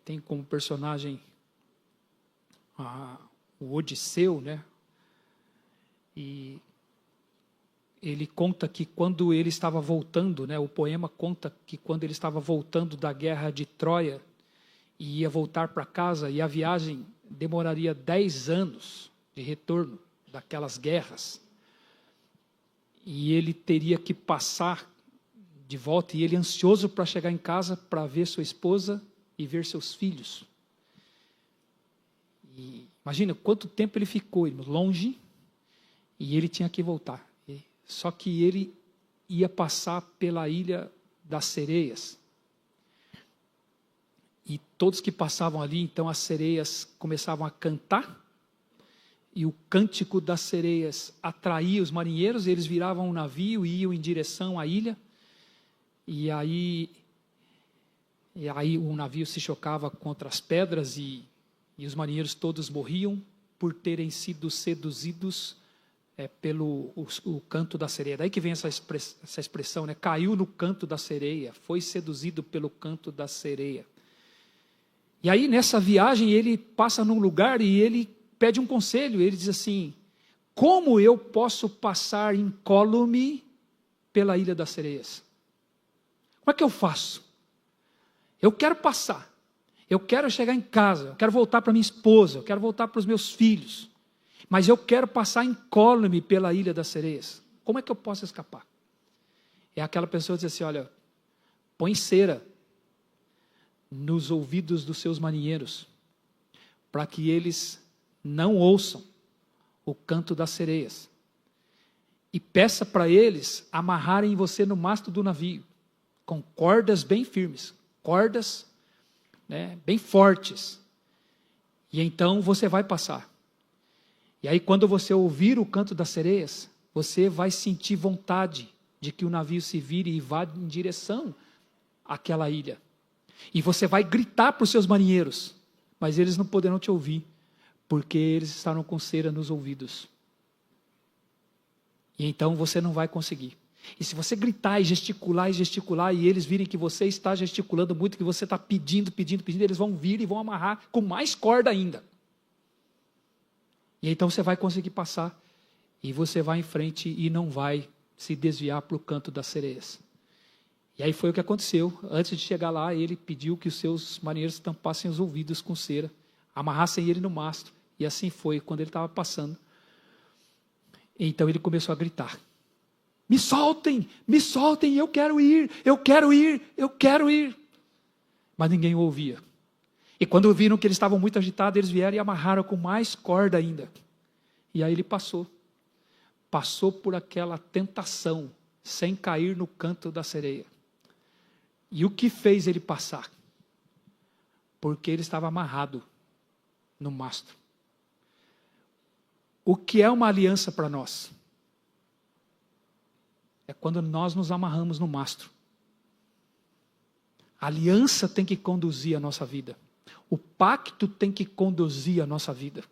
tem como personagem o Odisseu, né? E ele conta que quando ele estava voltando, né, o poema conta que quando ele estava voltando da guerra de Troia e ia voltar para casa, e a viagem demoraria 10 anos de retorno daquelas guerras, e ele teria que passar de volta, e ele ansioso para chegar em casa para ver sua esposa e ver seus filhos. E imagina quanto tempo ele ficou longe, e ele tinha que voltar. Só que ele ia passar pela ilha das sereias. E todos que passavam ali, então as sereias começavam a cantar, e o cântico das sereias atraía os marinheiros, e eles viravam um navio e iam em direção à ilha, e aí o navio se chocava contra as pedras, e os marinheiros todos morriam por terem sido seduzidos pelo o canto da sereia. Daí que vem essa expressão, né? Caiu no canto da sereia, foi seduzido pelo canto da sereia. E aí nessa viagem ele passa num lugar e ele pede um conselho, ele diz assim: como eu posso passar incólume pela ilha das sereias? Como é que eu faço? Eu quero passar, eu quero chegar em casa, eu quero voltar para minha esposa, eu quero voltar para os meus filhos, mas eu quero passar incólume pela ilha das sereias. Como é que eu posso escapar? É aquela pessoa que diz assim: olha, põe cera nos ouvidos dos seus marinheiros, para que eles não ouçam o canto das sereias, e peça para eles amarrarem você no mastro do navio, com cordas bem firmes, cordas, né, bem fortes, E então você vai passar. E aí quando você ouvir o canto das sereias, você vai sentir vontade de que o navio se vire e vá em direção àquela ilha. E você vai gritar para os seus marinheiros, mas eles não poderão te ouvir, porque eles estarão com cera nos ouvidos. E então você não vai conseguir. E se você gritar e gesticular, e eles virem que você está gesticulando muito, que você está pedindo, eles vão vir e vão amarrar com mais corda ainda. E então você vai conseguir passar, e você vai em frente e não vai se desviar para o canto das sereias. E aí foi o que aconteceu. Antes de chegar lá, ele pediu que os seus marinheiros tampassem os ouvidos com cera, amarrassem ele no mastro. E assim foi, quando ele estava passando. Então ele começou a gritar: me soltem, eu quero ir, eu quero ir, eu quero ir. Mas ninguém o ouvia. E quando viram que eles estavam muito agitados, eles vieram e amarraram com mais corda ainda. E aí ele passou por aquela tentação, sem cair no canto da sereia. E o que fez ele passar? Porque ele estava amarrado no mastro. O que é uma aliança para nós? É quando nós nos amarramos no mastro. A aliança tem que conduzir a nossa vida. O pacto tem que conduzir a nossa vida.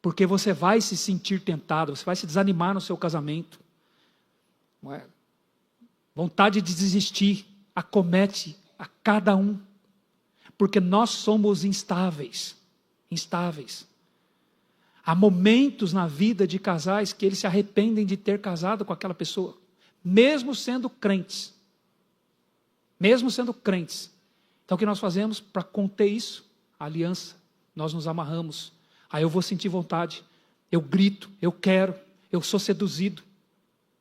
Porque você vai se sentir tentado, você vai se desanimar no seu casamento. Não é? Vontade de desistir acomete a cada um. Porque nós somos instáveis. Há momentos na vida de casais que eles se arrependem de ter casado com aquela pessoa. Mesmo sendo crentes. Então o que nós fazemos para conter isso? A aliança. Nós nos amarramos. Aí eu vou sentir vontade. Eu grito, eu quero, eu sou seduzido.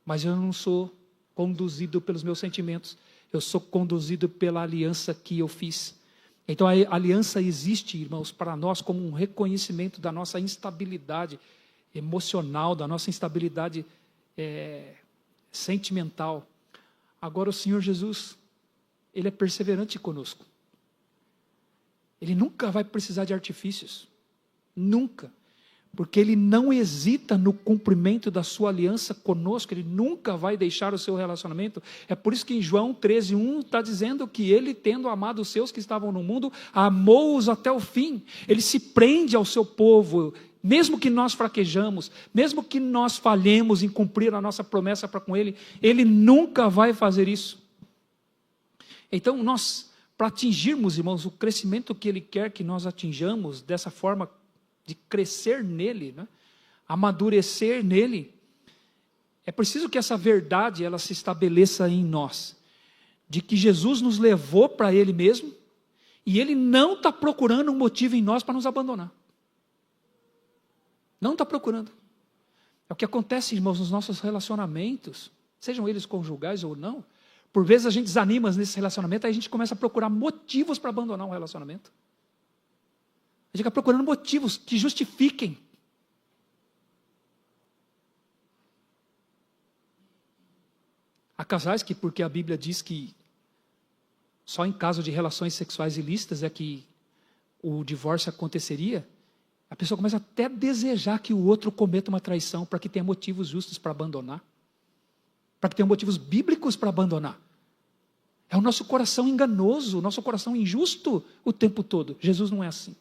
Mas eu não sou conduzido pelos meus sentimentos. Eu sou conduzido pela aliança que eu fiz. Então a aliança existe, irmãos, para nós como um reconhecimento da nossa instabilidade emocional, da nossa instabilidade sentimental. Agora o Senhor Jesus, Ele é perseverante conosco. Ele nunca vai precisar de artifícios. Nunca. Porque Ele não hesita no cumprimento da sua aliança conosco. Ele nunca vai deixar o seu relacionamento. É por isso que em João 13:1 está dizendo que Ele, tendo amado os seus que estavam no mundo, amou-os até o fim. Ele se prende ao seu povo. Mesmo que nós fraquejamos, mesmo que nós falhemos em cumprir a nossa promessa para com Ele, Ele nunca vai fazer isso. Então nós, para atingirmos, irmãos, o crescimento que Ele quer que nós atinjamos, dessa forma de crescer nele, né? Amadurecer nele, é preciso que essa verdade ela se estabeleça em nós, de que Jesus nos levou para Ele mesmo, e Ele não está procurando um motivo em nós para nos abandonar. Não está procurando. É o que acontece, irmãos, nos nossos relacionamentos, sejam eles conjugais ou não. Por vezes a gente desanima nesse relacionamento, aí a gente começa a procurar motivos para abandonar um relacionamento. A gente fica procurando motivos que justifiquem. Há casais que, porque a Bíblia diz que só em caso de relações sexuais ilícitas é que o divórcio aconteceria, a pessoa começa até a desejar que o outro cometa uma traição para que tenha motivos justos para abandonar. Para que tenha motivos bíblicos para abandonar. É o nosso coração enganoso, o nosso coração injusto o tempo todo. Jesus não é assim.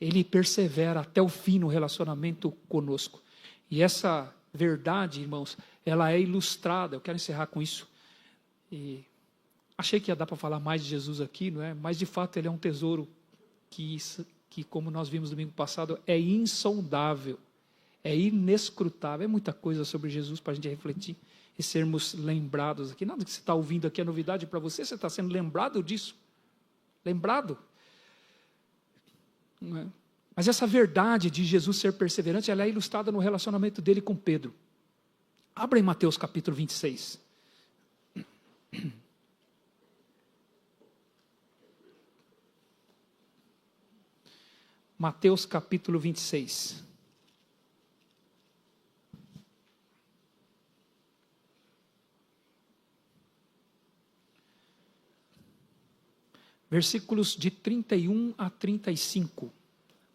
Ele persevera até o fim no relacionamento conosco. E essa verdade, irmãos, ela é ilustrada. Eu quero encerrar com isso. E achei que ia dar para falar mais de Jesus aqui, não é? Mas de fato ele é um tesouro que como nós vimos domingo passado, é insondável, é inescrutável. É muita coisa sobre Jesus para a gente refletir e sermos lembrados aqui. Nada que você está ouvindo aqui é novidade para você, você está sendo lembrado disso. Lembrado. Não é? Mas essa verdade de Jesus ser perseverante, ela é ilustrada no relacionamento dele com Pedro. Abra em Mateus capítulo 26. Mateus capítulo 26. Versículos de 31 a 35.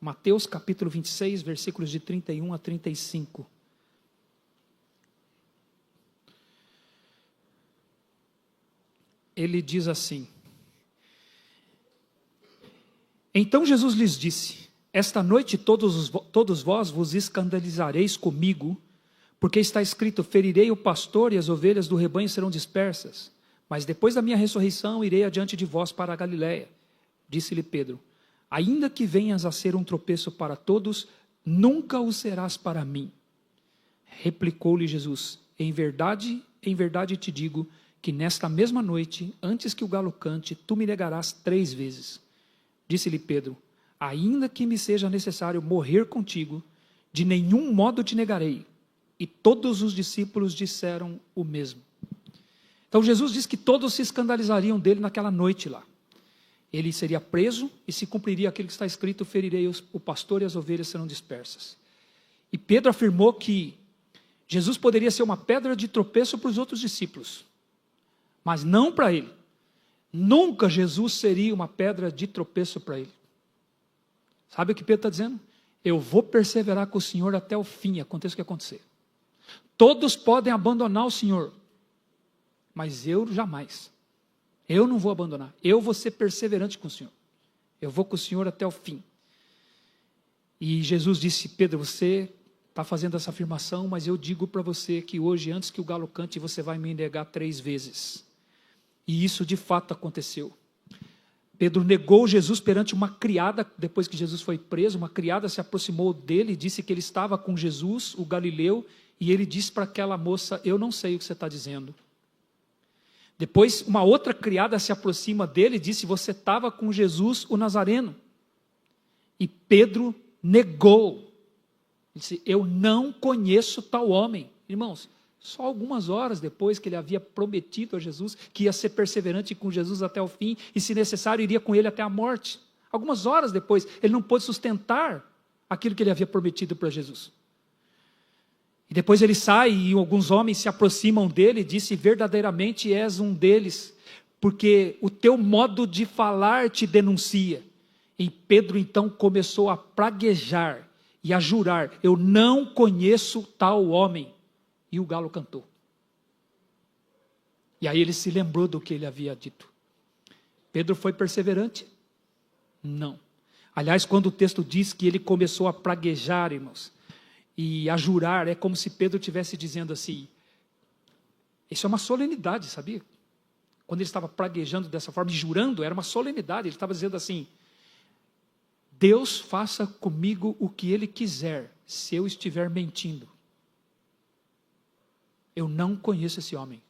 Mateus capítulo 26, versículos de 31 a 35. Ele diz assim: Então Jesus lhes disse: Esta noite todos vós vos escandalizareis comigo, porque está escrito: ferirei o pastor e as ovelhas do rebanho serão dispersas. Mas depois da minha ressurreição irei adiante de vós para a Galiléia. Disse-lhe Pedro: Ainda que venhas a ser um tropeço para todos, nunca o serás para mim. Replicou-lhe Jesus: em verdade te digo, que nesta mesma noite, antes que o galo cante, tu me negarás 3 vezes. Disse-lhe Pedro: ainda que me seja necessário morrer contigo, de nenhum modo te negarei. E todos os discípulos disseram o mesmo. Então Jesus diz que todos se escandalizariam dele naquela noite lá. Ele seria preso e se cumpriria aquilo que está escrito: ferirei o pastor e as ovelhas serão dispersas. E Pedro afirmou que Jesus poderia ser uma pedra de tropeço para os outros discípulos, mas não para ele. Nunca Jesus seria uma pedra de tropeço para ele. Sabe o que Pedro está dizendo? Eu vou perseverar com o Senhor até o fim, aconteça o que acontecer. Todos podem abandonar o Senhor, mas eu jamais. Eu não vou abandonar. Eu vou ser perseverante com o Senhor. Eu vou com o Senhor até o fim. E Jesus disse: Pedro, você está fazendo essa afirmação, mas eu digo para você que hoje, antes que o galo cante, você vai me negar 3 vezes. E isso de fato aconteceu. Pedro negou Jesus perante uma criada, depois que Jesus foi preso. Uma criada se aproximou dele e disse que ele estava com Jesus, o Galileu, e ele disse para aquela moça: eu não sei o que você está dizendo. Depois uma outra criada se aproxima dele e disse: você estava com Jesus, o Nazareno. E Pedro negou. Ele disse: eu não conheço tal homem. Irmãos, só algumas horas depois que ele havia prometido a Jesus que ia ser perseverante com Jesus até o fim, e se necessário iria com ele até a morte. Algumas horas depois, ele não pôde sustentar aquilo que ele havia prometido para Jesus. E depois ele sai e alguns homens se aproximam dele e dizem: verdadeiramente és um deles, porque o teu modo de falar te denuncia. E Pedro então começou a praguejar e a jurar: eu não conheço tal homem. E o galo cantou. E aí ele se lembrou do que ele havia dito. Pedro foi perseverante? Não. Aliás, quando o texto diz que ele começou a praguejar, irmãos, e a jurar, é como se Pedro estivesse dizendo assim, isso é uma solenidade, sabia? Quando ele estava praguejando dessa forma, e jurando, era uma solenidade. Ele estava dizendo assim: Deus faça comigo o que Ele quiser, se eu estiver mentindo. Eu não conheço esse homem.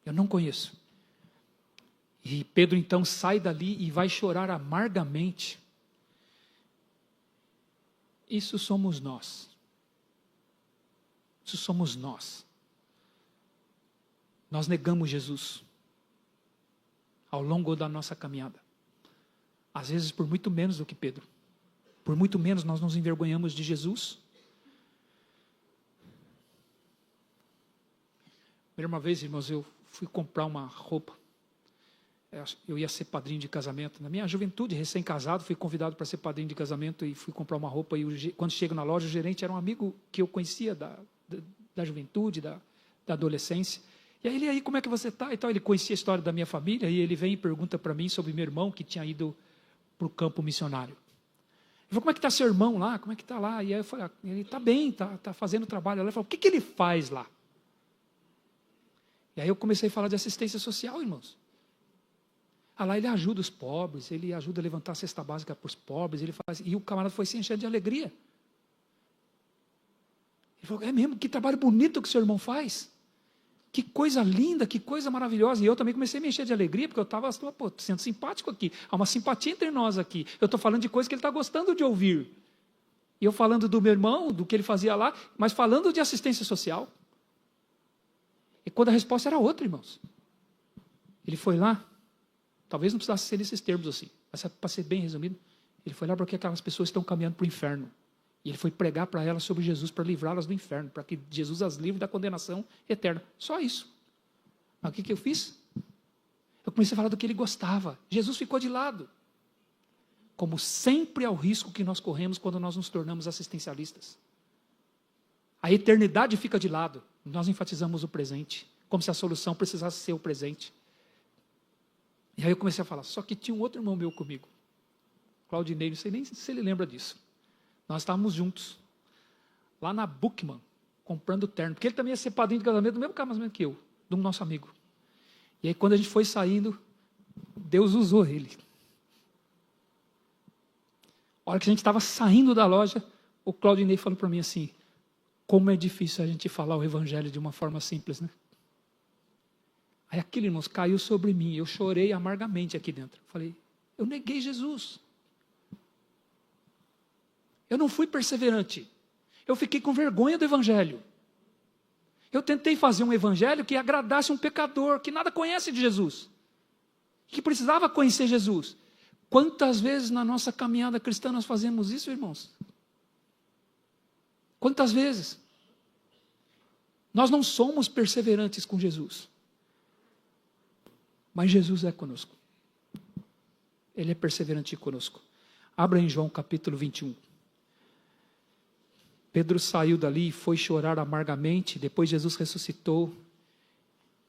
Eu não conheço. E Pedro então sai dali e vai chorar amargamente. Isso somos nós. Isso somos nós. Nós negamos Jesus ao longo da nossa caminhada. Às vezes por muito menos do que Pedro. Por muito menos nós nos envergonhamos de Jesus. Uma vez, irmãos, eu fui comprar uma roupa. Eu ia ser padrinho de casamento. Na minha juventude, recém-casado, fui convidado para ser padrinho de casamento e fui comprar uma roupa. E quando chego na loja, o gerente era um amigo que eu conhecia da juventude, da adolescência. E aí ele: como é que você está? Então ele conhecia a história da minha família e ele vem e pergunta para mim sobre meu irmão que tinha ido para o campo missionário. Ele falou: como é que está seu irmão lá? Como é que está lá? E aí eu falei: ele está bem, está fazendo trabalho. Ele falou: o que ele faz lá? E aí eu comecei a falar de assistência social, irmãos. Lá ele ajuda os pobres, ele ajuda a levantar a cesta básica para os pobres, ele faz, e o camarada foi se enchendo de alegria. Ele falou: é mesmo? Que trabalho bonito que o seu irmão faz. Que coisa linda, que coisa maravilhosa. E eu também comecei a me encher de alegria, porque eu estava sendo simpático aqui. Há uma simpatia entre nós aqui. Eu estou falando de coisa que ele está gostando de ouvir. E eu falando do meu irmão, do que ele fazia lá, mas falando de assistência social. E quando a resposta era outra, irmãos. Ele foi lá, talvez não precisasse ser nesses termos assim, mas para ser bem resumido, ele foi lá porque aquelas pessoas estão caminhando para o inferno. E ele foi pregar para elas sobre Jesus, para livrá-las do inferno, para que Jesus as livre da condenação eterna. Só isso. Mas o que eu fiz? Eu comecei a falar do que ele gostava. Jesus ficou de lado. como sempre é o risco que nós corremos quando nós nos tornamos assistencialistas. A eternidade fica de lado, nós enfatizamos o presente, como se a solução precisasse ser o presente. E aí eu comecei a falar, só que tinha um outro irmão meu comigo, Claudinei, não sei nem se ele lembra disso. Nós estávamos juntos, lá na Bookman, comprando terno, porque ele também ia ser padrinho de casamento do mesmo casamento que eu, do nosso amigo. E aí quando a gente foi saindo, Deus usou ele. A hora que a gente estava saindo da loja, o Claudinei falou para mim assim, como é difícil a gente falar o evangelho de uma forma simples, né? Aí aquele, irmãos, caiu sobre mim, eu chorei amargamente aqui dentro. Falei, eu neguei Jesus. Eu não fui perseverante. Eu fiquei com vergonha do evangelho. Eu tentei fazer um evangelho que agradasse um pecador, que nada conhece de Jesus, que precisava conhecer Jesus. Quantas vezes na nossa caminhada cristã nós fazemos isso, irmãos? Quantas vezes? Nós não somos perseverantes com Jesus. Mas Jesus é conosco. Ele é perseverante conosco. Abra em João capítulo 21. Pedro saiu dali e foi chorar amargamente. Depois Jesus ressuscitou.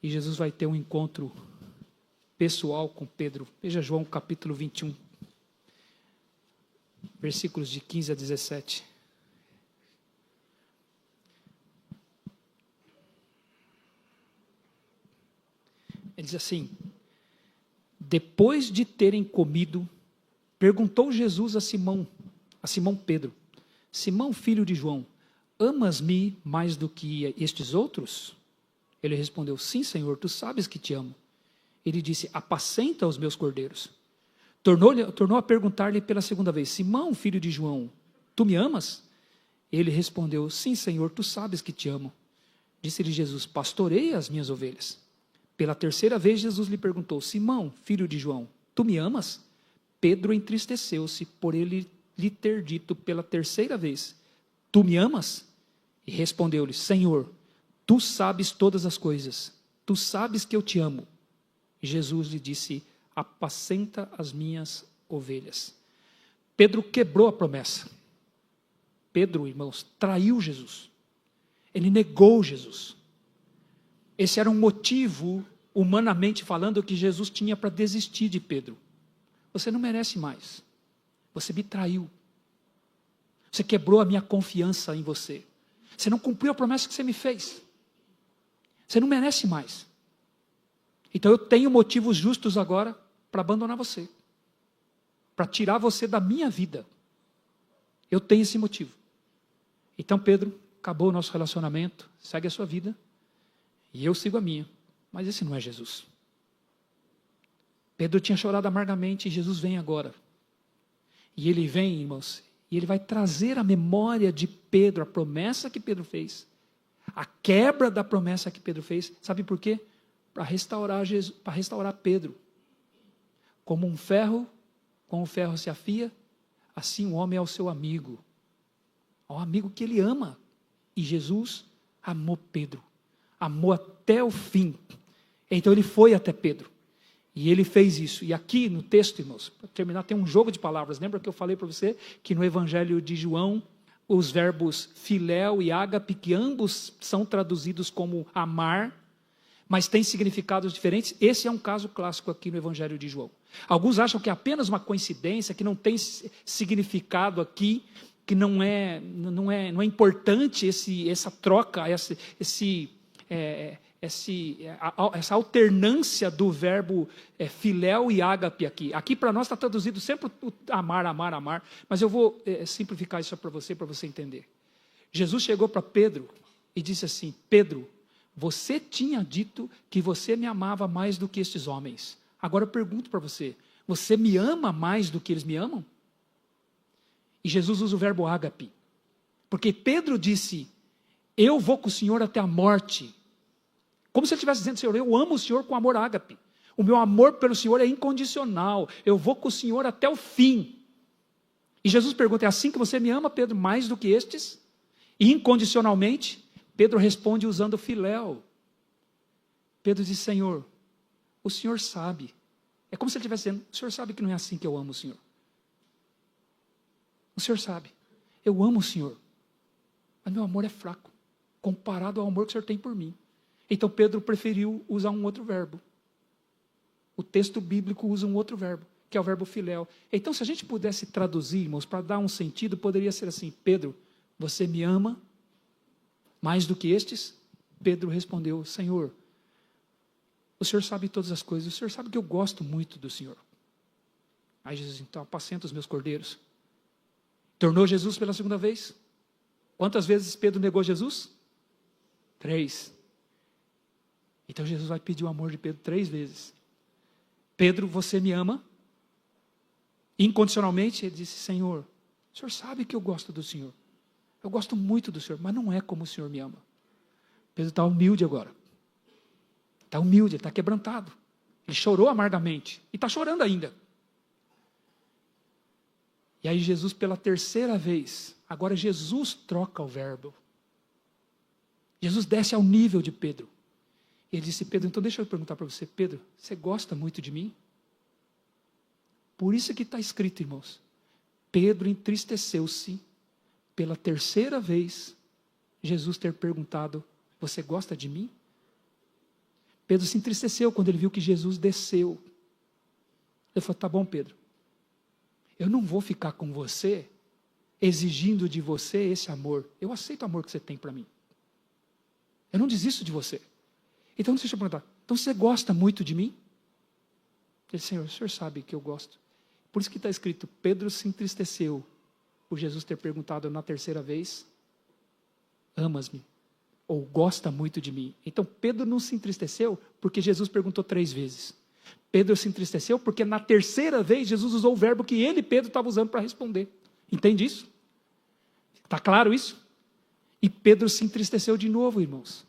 E Jesus vai ter um encontro pessoal com Pedro. Veja João capítulo 21. Versículos de 15 a 17. Ele diz assim, depois de terem comido, perguntou Jesus a Simão Pedro, Simão, filho de João, amas-me mais do que estes outros? Ele respondeu, sim, Senhor, tu sabes que te amo. Ele disse, apacenta os meus cordeiros. Tornou a perguntar-lhe pela segunda vez, Simão, filho de João, tu me amas? Ele respondeu, sim, Senhor, tu sabes que te amo. Disse-lhe Jesus, pastoreia as minhas ovelhas. Pela terceira vez, Jesus lhe perguntou, Simão, filho de João, tu me amas? Pedro entristeceu-se por ele lhe ter dito pela terceira vez, tu me amas? E respondeu-lhe, Senhor, tu sabes todas as coisas, tu sabes que eu te amo. E Jesus lhe disse, apacenta as minhas ovelhas. Pedro quebrou a promessa. Pedro, irmãos, traiu Jesus. Ele negou Jesus. Esse era um motivo, humanamente falando, que Jesus tinha para desistir de Pedro. Você não merece mais. Você me traiu. Você quebrou a minha confiança em você. Você não cumpriu a promessa que você me fez. Você não merece mais. Então eu tenho motivos justos agora para abandonar você. Para tirar você da minha vida. Eu tenho esse motivo. Então Pedro, acabou o nosso relacionamento, segue a sua vida. E eu sigo a minha. Mas esse não é Jesus. Pedro tinha chorado amargamente e Jesus vem agora. E ele vem, irmãos, e ele vai trazer a memória de Pedro, a promessa que Pedro fez. A quebra da promessa que Pedro fez. Sabe por quê? Para restaurar Pedro. Como o ferro se afia, assim o homem é o seu amigo. Ao amigo que ele ama. E Jesus amou Pedro. Amou até o fim. Então ele foi até Pedro. E ele fez isso. E aqui no texto, irmãos, para terminar, tem um jogo de palavras. Lembra que eu falei para você que no Evangelho de João, os verbos filéu e ágape, que ambos são traduzidos como amar, mas têm significados diferentes. Esse é um caso clássico aqui no Evangelho de João. Alguns acham que é apenas uma coincidência, que não tem significado aqui, que não é importante essa troca, essa alternância do verbo filéu e ágape aqui. Aqui para nós está traduzido sempre o amar, amar, amar, mas eu vou simplificar isso para você entender. Jesus chegou para Pedro e disse assim, Pedro, você tinha dito que você me amava mais do que estes homens. Agora eu pergunto para você, você me ama mais do que eles me amam? E Jesus usa o verbo ágape, porque Pedro disse, eu vou com o Senhor até a morte. Como se ele estivesse dizendo, Senhor, eu amo o Senhor com amor ágape. O meu amor pelo Senhor é incondicional. Eu vou com o Senhor até o fim. E Jesus pergunta, é assim que você me ama, Pedro, mais do que estes? E incondicionalmente, Pedro responde usando filéu. Pedro diz, Senhor, o Senhor sabe. É como se ele estivesse dizendo, o Senhor sabe que não é assim que eu amo o Senhor. O Senhor sabe, eu amo o Senhor, mas meu amor é fraco, comparado ao amor que o Senhor tem por mim. Então Pedro preferiu usar um outro verbo. O texto bíblico usa um outro verbo, que é o verbo filéu. Então, se a gente pudesse traduzir, irmãos, para dar um sentido, poderia ser assim: Pedro, você me ama mais do que estes? Pedro respondeu: Senhor, o Senhor sabe todas as coisas, o Senhor sabe que eu gosto muito do Senhor. Aí Jesus: então apacenta os meus cordeiros. Tornou Jesus pela segunda vez. Quantas vezes Pedro negou Jesus? 3. Então Jesus vai pedir o amor de Pedro 3 vezes. Pedro, você me ama? Incondicionalmente, ele disse: Senhor, o Senhor sabe que eu gosto do Senhor. Eu gosto muito do Senhor, mas não é como o Senhor me ama. Pedro está humilde agora. Está humilde, está quebrantado. Ele chorou amargamente. E está chorando ainda. E aí Jesus, pela terceira vez, agora Jesus troca o verbo. Jesus desce ao nível de Pedro. Ele disse: Pedro, então deixa eu perguntar para você, Pedro, você gosta muito de mim? Por isso que está escrito, irmãos, Pedro entristeceu-se pela terceira vez Jesus ter perguntado: você gosta de mim? Pedro se entristeceu quando ele viu que Jesus desceu. Ele falou: tá bom, Pedro, eu não vou ficar com você exigindo de você esse amor. Eu aceito o amor que você tem para mim. Eu não desisto de você. Então deixa eu perguntar, então você gosta muito de mim? Ele: Senhor, o Senhor sabe que eu gosto. Por isso que está escrito, Pedro se entristeceu por Jesus ter perguntado na terceira vez: amas-me? Ou gosta muito de mim? Então Pedro não se entristeceu porque Jesus perguntou 3 vezes. Pedro se entristeceu porque na terceira vez Jesus usou o verbo que ele, Pedro, estava usando para responder. Entende isso? Está claro isso? E Pedro se entristeceu de novo, irmãos.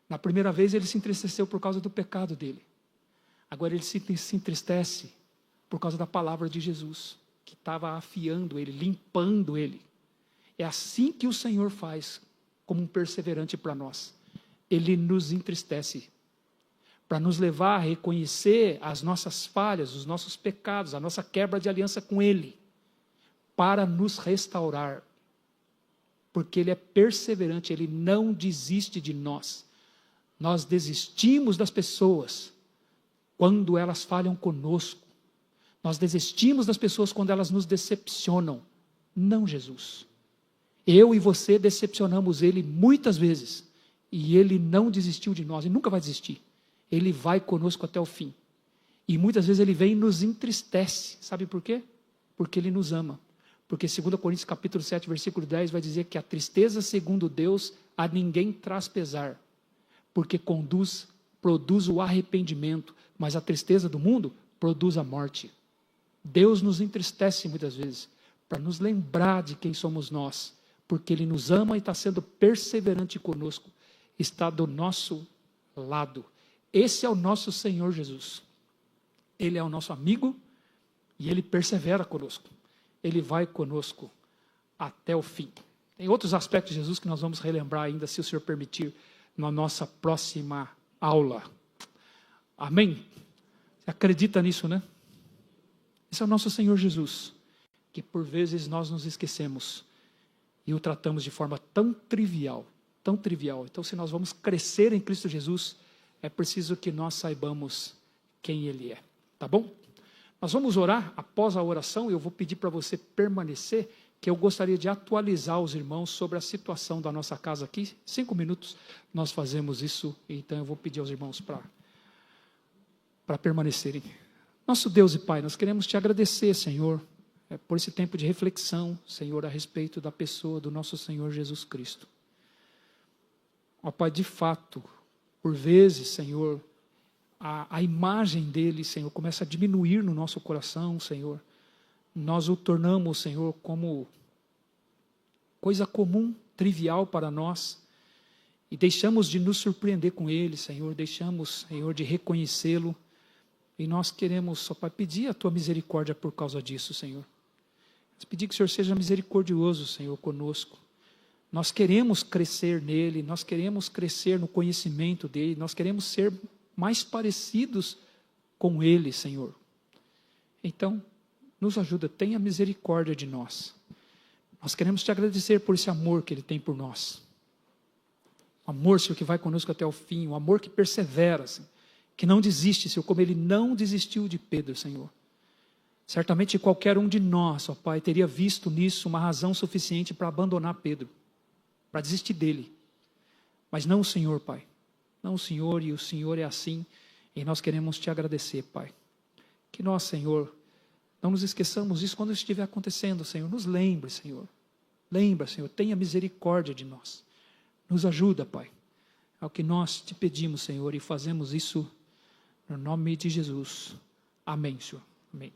Na primeira vez ele se entristeceu por causa do pecado dele. Agora ele se entristece por causa da palavra de Jesus, que estava afiando ele, limpando ele. É assim que o Senhor faz, como um perseverante para nós. Ele nos entristece, para nos levar a reconhecer as nossas falhas, os nossos pecados, a nossa quebra de aliança com Ele, para nos restaurar. Porque Ele é perseverante, Ele não desiste de nós. Nós desistimos das pessoas quando elas falham conosco. Nós desistimos das pessoas quando elas nos decepcionam. Não Jesus. Eu e você decepcionamos Ele muitas vezes. E Ele não desistiu de nós e nunca vai desistir. Ele vai conosco até o fim. E muitas vezes Ele vem e nos entristece. Sabe por quê? Porque Ele nos ama. Porque 2 Coríntios capítulo 7, versículo 10 vai dizer que a tristeza segundo Deus a ninguém traz pesar. Porque produz o arrependimento. Mas a tristeza do mundo produz a morte. Deus nos entristece muitas vezes para nos lembrar de quem somos nós. Porque Ele nos ama e está sendo perseverante conosco. Está do nosso lado. Esse é o nosso Senhor Jesus. Ele é o nosso amigo e Ele persevera conosco. Ele vai conosco até o fim. Tem outros aspectos de Jesus que nós vamos relembrar ainda, se o Senhor permitir, na nossa próxima aula. Amém? Você acredita nisso, né? Esse é o nosso Senhor Jesus, que por vezes nós nos esquecemos e o tratamos de forma tão trivial, tão trivial. Então, se nós vamos crescer em Cristo Jesus, é preciso que nós saibamos quem Ele é. Tá bom? Nós vamos orar. Após a oração, eu vou pedir para você permanecer, que eu gostaria de atualizar os irmãos sobre a situação da nossa casa aqui. 5 minutos nós fazemos isso, então eu vou pedir aos irmãos para permanecerem. Nosso Deus e Pai, nós queremos Te agradecer, Senhor, por esse tempo de reflexão, Senhor, a respeito da pessoa do nosso Senhor Jesus Cristo. Ó Pai, de fato, por vezes, Senhor, a imagem dele, Senhor, começa a diminuir no nosso coração, Senhor. Nós o tornamos, Senhor, como coisa comum, trivial para nós. E deixamos de nos surpreender com ele, Senhor. Deixamos, Senhor, de reconhecê-lo. E nós queremos, ó Pai, pedir a Tua misericórdia por causa disso, Senhor. Pedir que o Senhor seja misericordioso, Senhor, conosco. Nós queremos crescer nele, nós queremos crescer no conhecimento dele, nós queremos ser mais parecidos com ele, Senhor. Então, Nos ajuda, tenha misericórdia de nós. Nós queremos te agradecer por esse amor que Ele tem por nós. O amor, Senhor, que vai conosco até o fim, o amor que persevera, Senhor, que não desiste, Senhor, como Ele não desistiu de Pedro, Senhor. Certamente qualquer um de nós, ó Pai, teria visto nisso uma razão suficiente para abandonar Pedro, para desistir dele. Mas não o Senhor, Pai. Não o Senhor, e o Senhor é assim, e nós queremos te agradecer, Pai. Que nós, Senhor, não nos esqueçamos disso quando estiver acontecendo, Senhor. Nos lembre, Senhor. Lembra, Senhor, tenha misericórdia de nós. Nos ajuda, Pai. É o que nós te pedimos, Senhor, e fazemos isso no nome de Jesus. Amém, Senhor. Amém.